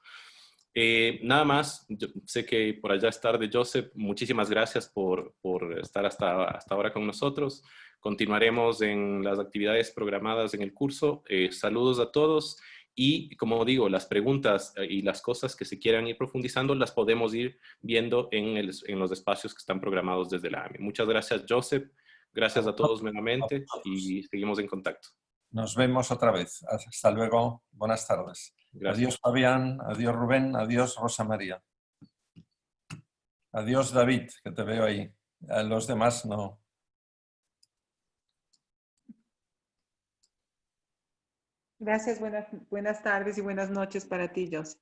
Nada más, yo sé que por allá es tarde, Josep, muchísimas gracias por estar hasta ahora con nosotros. Continuaremos en las actividades programadas en el curso. Saludos a todos Y como digo, las preguntas y las cosas que se quieran ir profundizando las podemos ir viendo en los espacios que están programados desde la AMI. Muchas gracias, Joseph. Gracias a todos nuevamente y seguimos en contacto. Nos vemos otra vez. Hasta luego. Buenas tardes. Gracias. Adiós, Fabián. Adiós, Rubén. Adiós, Rosa María. Adiós, David, que te veo ahí. A los demás no. Gracias, buenas tardes y buenas noches para ti, Joseph.